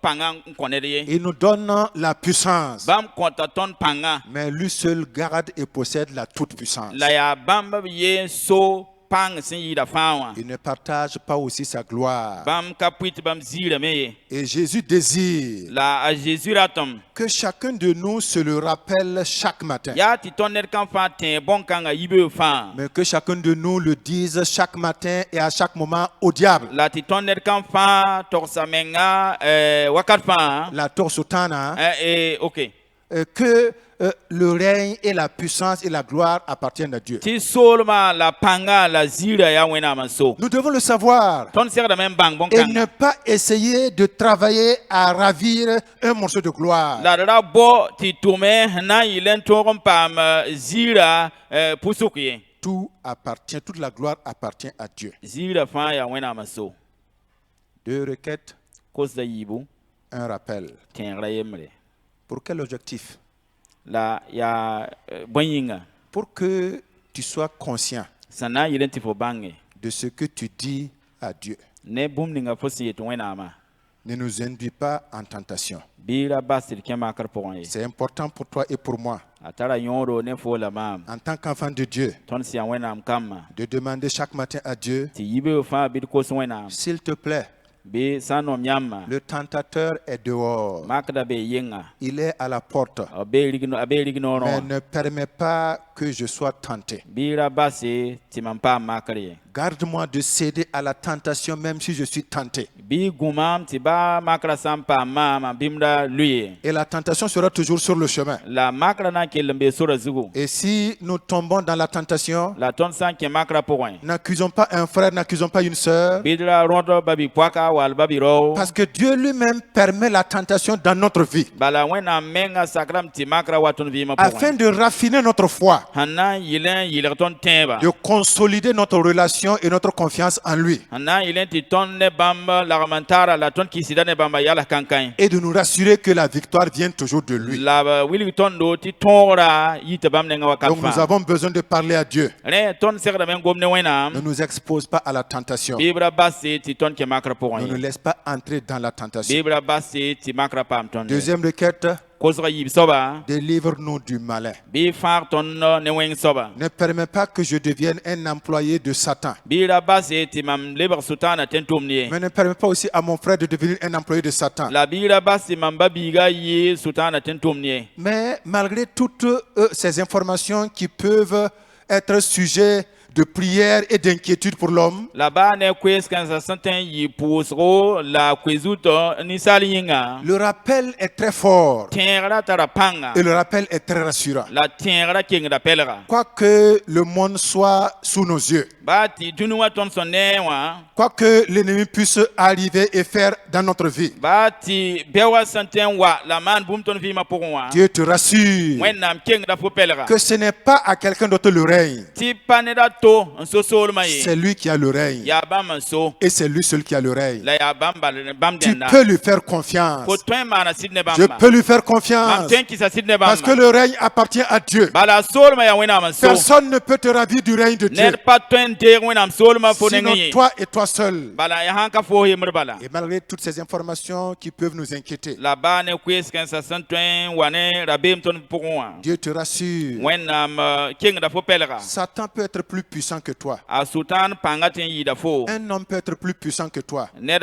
Speaker 2: pãnga n kõ ned ye.
Speaker 1: Il nous donne la puissance,
Speaker 2: Bãmb kõta tõnd pãnga.
Speaker 1: mais lui seul garde et possède la toute-puissance.
Speaker 2: La yaa bãmb b yen so pãng sẽn yɩɩda fãa wã.
Speaker 1: Il ne partage pas aussi sa gloire.
Speaker 2: Bãmb ka pʋɩt bãmb ziirame ye.
Speaker 1: Et Jésus désire
Speaker 2: La a Jésus ratame
Speaker 1: que chacun de nous se le rappelle chaque matin,
Speaker 2: yaa tɩ tõnd ned kãn fãa tẽ bõn-kãngã yibeoog fãa.
Speaker 1: mais que chacun de nous le dise chaque matin et à chaque moment au diable.
Speaker 2: La tɩ tõnd ned kãn fãa togsa menga wakat fãa.
Speaker 1: La torsotana,
Speaker 2: Ok.
Speaker 1: que le règne et la puissance et la gloire appartiennent à Dieu.
Speaker 2: Tɩ soolmã la pãnga la ziirã yaa Wẽnnaam n so.
Speaker 1: Nous devons le savoir
Speaker 2: Tõnd segdame n bãng
Speaker 1: et
Speaker 2: bõn-kãngã.
Speaker 1: ne pas essayer de travailler à ravir un morceau de gloire.
Speaker 2: La d ra bao tɩ tʋme sẽn na n yɩl n tõog n paam ziirã pʋsʋk ye.
Speaker 1: Tout appartient, toute la gloire appartient à Dieu.
Speaker 2: Ziirã fãa yaa Wẽnnaam n so.
Speaker 1: 2 requêtes,
Speaker 2: Kosda yiibu,
Speaker 1: un rappel.
Speaker 2: tẽegrã yembre.
Speaker 1: Pour quel objectif?
Speaker 2: La yaa bõe yĩnga.
Speaker 1: Pour que tu sois conscient
Speaker 2: Sẽn na n yɩl n tɩ fo bãnge.
Speaker 1: de ce que tu dis à Dieu.
Speaker 2: Ne bũmb ninga fo sẽn yet Wẽnnaamã.
Speaker 1: Ne nous induis pas en tentation.
Speaker 2: Bɩ ra bas tɩ d kẽ makr pʋgẽ ye.
Speaker 1: C'est important pour toi et pour moi,
Speaker 2: A tara yõodo ne fo la maam.
Speaker 1: en tant qu'enfant de Dieu,
Speaker 2: Tõnd sẽn yaa Wẽnnaam kambã.
Speaker 1: de demander chaque matin à Dieu,
Speaker 2: Tɩ yibeoog fãa bɩ d kos Wẽnnaam.
Speaker 1: s'il te plaît,
Speaker 2: Bɩ sã n nom yãmbã.
Speaker 1: le tentateur est dehors.
Speaker 2: Makda bee yɩnga.
Speaker 1: Il est à la porte,
Speaker 2: A bee rig noorẽ
Speaker 1: mais
Speaker 2: wã.
Speaker 1: ne permet pas que je sois tenté.
Speaker 2: Bɩ ra base tɩ mam paam makr ye.
Speaker 1: Garde-moi de céder à la tentation même si je suis tenté.
Speaker 2: Bɩ gũmam tɩ ba makrã sã n paam maam bɩmda lʋɩ ye.
Speaker 1: Et la tentation sera toujours sur le chemin.
Speaker 2: La makrã na n kell n bee sorã zugu.
Speaker 1: Et si nous tombons dans la tentation,
Speaker 2: La tõnd sã n kẽ makrã pʋgẽ.
Speaker 1: n'accusons pas un frère, n'accusons pas une sœur,
Speaker 2: Bɩ d ra rõd babi-poaka wall babi-rao.
Speaker 1: parce que Dieu lui-même permet la tentation dans notre vie,
Speaker 2: Bala Wẽnnaam menga sakrame tɩ makrã wa tõnd vɩɩmã
Speaker 1: afin
Speaker 2: pʋgẽ.
Speaker 1: de raffiner notre foi,
Speaker 2: Sẽn na n yɩl n yɩlg tõnd tẽebã.
Speaker 1: de consolider notre relation et notre confiance en lui,
Speaker 2: Sẽn na n yɩl n tɩ tõnd ne bãmb lagm n taara la tõnd kɩsda ne bãmba yals kãnkãe.
Speaker 1: et de nous rassurer que la victoire vient toujours de lui.
Speaker 2: La b wilg tõndo tɩ tõogrã yita bãmb nenga wakat
Speaker 1: Donc nous
Speaker 2: fãa.
Speaker 1: avons besoin de parler à Dieu.
Speaker 2: Rẽ tõnd segdame n gom ne
Speaker 1: Ne
Speaker 2: Wẽnnaam.
Speaker 1: nous expose pas à la tentation.
Speaker 2: Bɩ b ra base tɩ tõnd kẽ makrã
Speaker 1: Ne
Speaker 2: pʋgẽ
Speaker 1: nous
Speaker 2: ye.
Speaker 1: laisse pas entrer dans la tentation.
Speaker 2: Bɩ b ra base tɩ makrã paam tõnd ye.
Speaker 1: Deuxième requête,
Speaker 2: Kosga yiib soaba.
Speaker 1: délivre-nous du malin.
Speaker 2: Bɩ fãag tõnd ne wẽng soaba.
Speaker 1: Ne permets pas que je devienne un employé de Satan.
Speaker 2: Bɩ ra base tɩ mam lebg sʋtaanã tẽn-tʋmd ye.
Speaker 1: Mais ne permets pas aussi à mon frère de devenir un employé de Satan.
Speaker 2: La bɩ ra bas tɩ mam ba-biigã yɩ sʋtaanã tẽn-tʋmd ye.
Speaker 1: Mais malgré toutes ces informations qui peuvent être sujets de prière et d'inquiétude pour l'homme,
Speaker 2: La baa ne koeeskãnsã sẽn tõe n yɩ pʋʋsgo la koe-zutã ninsaal yĩnga.
Speaker 1: le rappel est très fort
Speaker 2: Tẽegrã tara pãnga.
Speaker 1: et le rappel est très rassurant.
Speaker 2: La tẽegrã kengda pɛlga.
Speaker 1: Quoique le monde soit sous nos yeux,
Speaker 2: Baa tɩ dũni wã tõnd sẽn ne wã.
Speaker 1: quoique l'ennemi puisse arriver et faire dans notre vie,
Speaker 2: Baa tɩ bɛoogã sẽn tõe n wa la maan bũmb tõnd vɩɩmã pʋgẽ wã.
Speaker 1: Dieu te rassure
Speaker 2: Wẽnnaam kengda fo pɛlga.
Speaker 1: que ce n'est pas à quelqu'un d'autre le règne.
Speaker 2: Tɩ pa ned a to n so soolmã ye.
Speaker 1: C'est lui qui a le règne
Speaker 2: Yaa bãmb n so.
Speaker 1: et c'est lui seul qui a le règne.
Speaker 2: La yaa bãmb
Speaker 1: Tu
Speaker 2: dẽnda.
Speaker 1: peux lui faire confiance.
Speaker 2: Fo tõe n maana sɩd ne
Speaker 1: Je
Speaker 2: bãmba.
Speaker 1: peux lui faire
Speaker 2: Mam
Speaker 1: confiance
Speaker 2: tõe n kɩsa sɩd ne
Speaker 1: parce que
Speaker 2: bãmba.
Speaker 1: le règne appartient à Dieu.
Speaker 2: Bala soolmã yaa Wẽnnaam n so.
Speaker 1: Personne ne peut te ravir du règne de Dieu,
Speaker 2: Ned pa tõe n deeg Wẽnnaam soolmã fo nengẽ
Speaker 1: sinon
Speaker 2: ye.
Speaker 1: toi et toi seul.
Speaker 2: Bala yaa sãn ka foos yembr bala.
Speaker 1: Et malgré toutes ces informations qui peuvent nous inquiéter,
Speaker 2: La baa ne koeeskãnsã sẽn tõe n wa ne rabeem tõnd pʋgẽ wã.
Speaker 1: Dieu te rassure.
Speaker 2: Wẽnnaam kengda fo pɛlga.
Speaker 1: Satan peut être plus puissant que toi.
Speaker 2: A sʋtãan pãnga tɩ n yɩɩda fo.
Speaker 1: Un homme peut être plus puissant que toi.
Speaker 2: Ned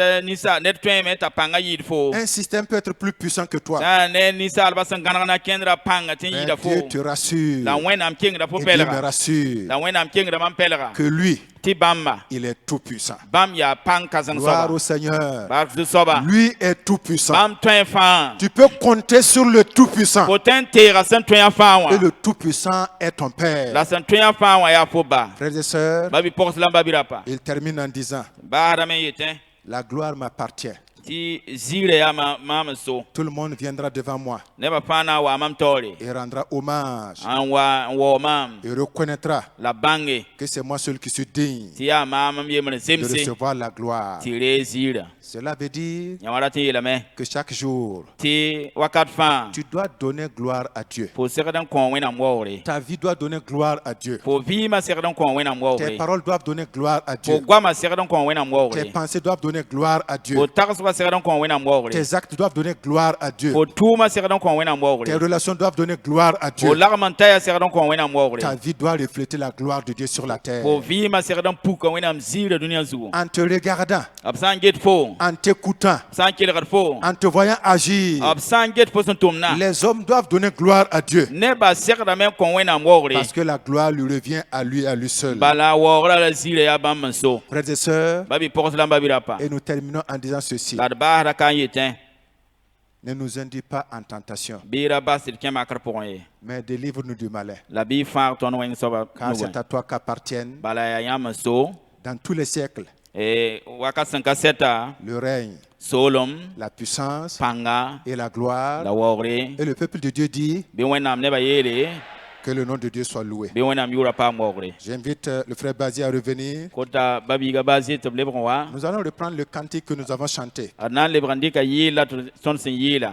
Speaker 2: tõeme t'a pãnga yɩɩd fo.
Speaker 1: Un système peut être plus puissant que toi.
Speaker 2: Sã ne ninsaalbã sẽn gãneg na kẽndra pãnga tɩ n
Speaker 1: Mais
Speaker 2: yɩɩda fo.
Speaker 1: Dieu te rassure.
Speaker 2: La Wẽnnaam kengda fo
Speaker 1: Et Dieu me
Speaker 2: pɛlga.
Speaker 1: rassure
Speaker 2: La Wẽnnaam kengda mam pɛlga.
Speaker 1: que lui,
Speaker 2: Tɩ bãmba.
Speaker 1: il est tout puissant.
Speaker 2: Bãmb yaa pãng kãseng
Speaker 1: Gloire
Speaker 2: soaba.
Speaker 1: au Seigneur.
Speaker 2: Bark zu-soaba.
Speaker 1: Lui est tout puissant.
Speaker 2: Bãmb tõe fãa.
Speaker 1: Tu peux compter sur le tout puissant.
Speaker 2: Fo tõe n teega sẽn tõe fãa wã.
Speaker 1: Et le tout puissant est ton Père.
Speaker 2: La sẽn tõe fãa wã yaa fo ba.
Speaker 1: Frères et sœurs,
Speaker 2: Ba bi-pʋgs la m ba bi-rapa.
Speaker 1: il termine en disant,
Speaker 2: Baasdame n yetẽ
Speaker 1: la gloire m'appartient.
Speaker 2: ti zire ya mam so
Speaker 1: Tout le monde viendra devant moi
Speaker 2: ne ba pana wa mam tore
Speaker 1: et rendra hommage
Speaker 2: an wa mam
Speaker 1: et reconnaîtra
Speaker 2: la bange
Speaker 1: que c'est moi seul qui suis digne
Speaker 2: ti ya mam yemre
Speaker 1: de
Speaker 2: zemse
Speaker 1: recevoir la gloire.
Speaker 2: ti re zira
Speaker 1: Cela veut dire
Speaker 2: nyamara ti la me
Speaker 1: que chaque jour,
Speaker 2: ti wakat fa
Speaker 1: tu dois donner gloire à Dieu.
Speaker 2: po sekdan kon wena mwore
Speaker 1: Ta vie doit donner gloire à Dieu.
Speaker 2: po vi ma sekdan kon wena
Speaker 1: Tes
Speaker 2: mwore
Speaker 1: paroles doivent donner gloire à
Speaker 2: po
Speaker 1: Dieu.
Speaker 2: gwa ma sekdan kon wena
Speaker 1: Tes
Speaker 2: mwore
Speaker 1: pensées doivent donner gloire à Dieu.
Speaker 2: po tax wa sekdan kon wena mwore
Speaker 1: Tes actes doivent donner gloire à Dieu.
Speaker 2: po tuma sekdan kon wena
Speaker 1: Tes
Speaker 2: mwore
Speaker 1: relations doivent donner gloire à
Speaker 2: po
Speaker 1: Dieu.
Speaker 2: lagmanta ya sekdan kon wena mwore
Speaker 1: Ta vie doit refléter la gloire de Dieu sur la terre.
Speaker 2: po vi ma sekdan pu kon wena mzira dunia zu
Speaker 1: En te regardant,
Speaker 2: absan get fo
Speaker 1: en t'écoutant,
Speaker 2: san kelgar fo
Speaker 1: en te voyant agir,
Speaker 2: absan get fo son tumna
Speaker 1: les hommes doivent donner gloire à Dieu.
Speaker 2: ne ba sekda men kon wena mwore
Speaker 1: Parce que la gloire lui revient à lui seul.
Speaker 2: bala wora la zira ya bam so
Speaker 1: Frères et sœurs,
Speaker 2: babi pokos lamba birapa
Speaker 1: et nous terminons en disant ceci.
Speaker 2: la bahra kan yetin
Speaker 1: Ne nous induis pas en tentation,
Speaker 2: bira basit kema kar poye
Speaker 1: mais délivre-nous du malin.
Speaker 2: la bi fa ton wen so ba
Speaker 1: Car c'est à toi qu'appartiennent,
Speaker 2: bala ya yam so
Speaker 1: dans tous les siècles,
Speaker 2: e waka sanka seta
Speaker 1: le règne,
Speaker 2: solom
Speaker 1: la puissance
Speaker 2: panga
Speaker 1: et la
Speaker 2: la
Speaker 1: gloire.
Speaker 2: wogre
Speaker 1: Et le peuple de Dieu dit
Speaker 2: bi wenam ne ba yele
Speaker 1: que le nom de Dieu soit loué.
Speaker 2: bi wenam yura pa mogre
Speaker 1: J'invite le frère Bazi à revenir.
Speaker 2: kota babi ga basit to lebron wa
Speaker 1: Nous allons reprendre le cantique que nous avons chanté.
Speaker 2: anan lebrandi ka yila to son sin yila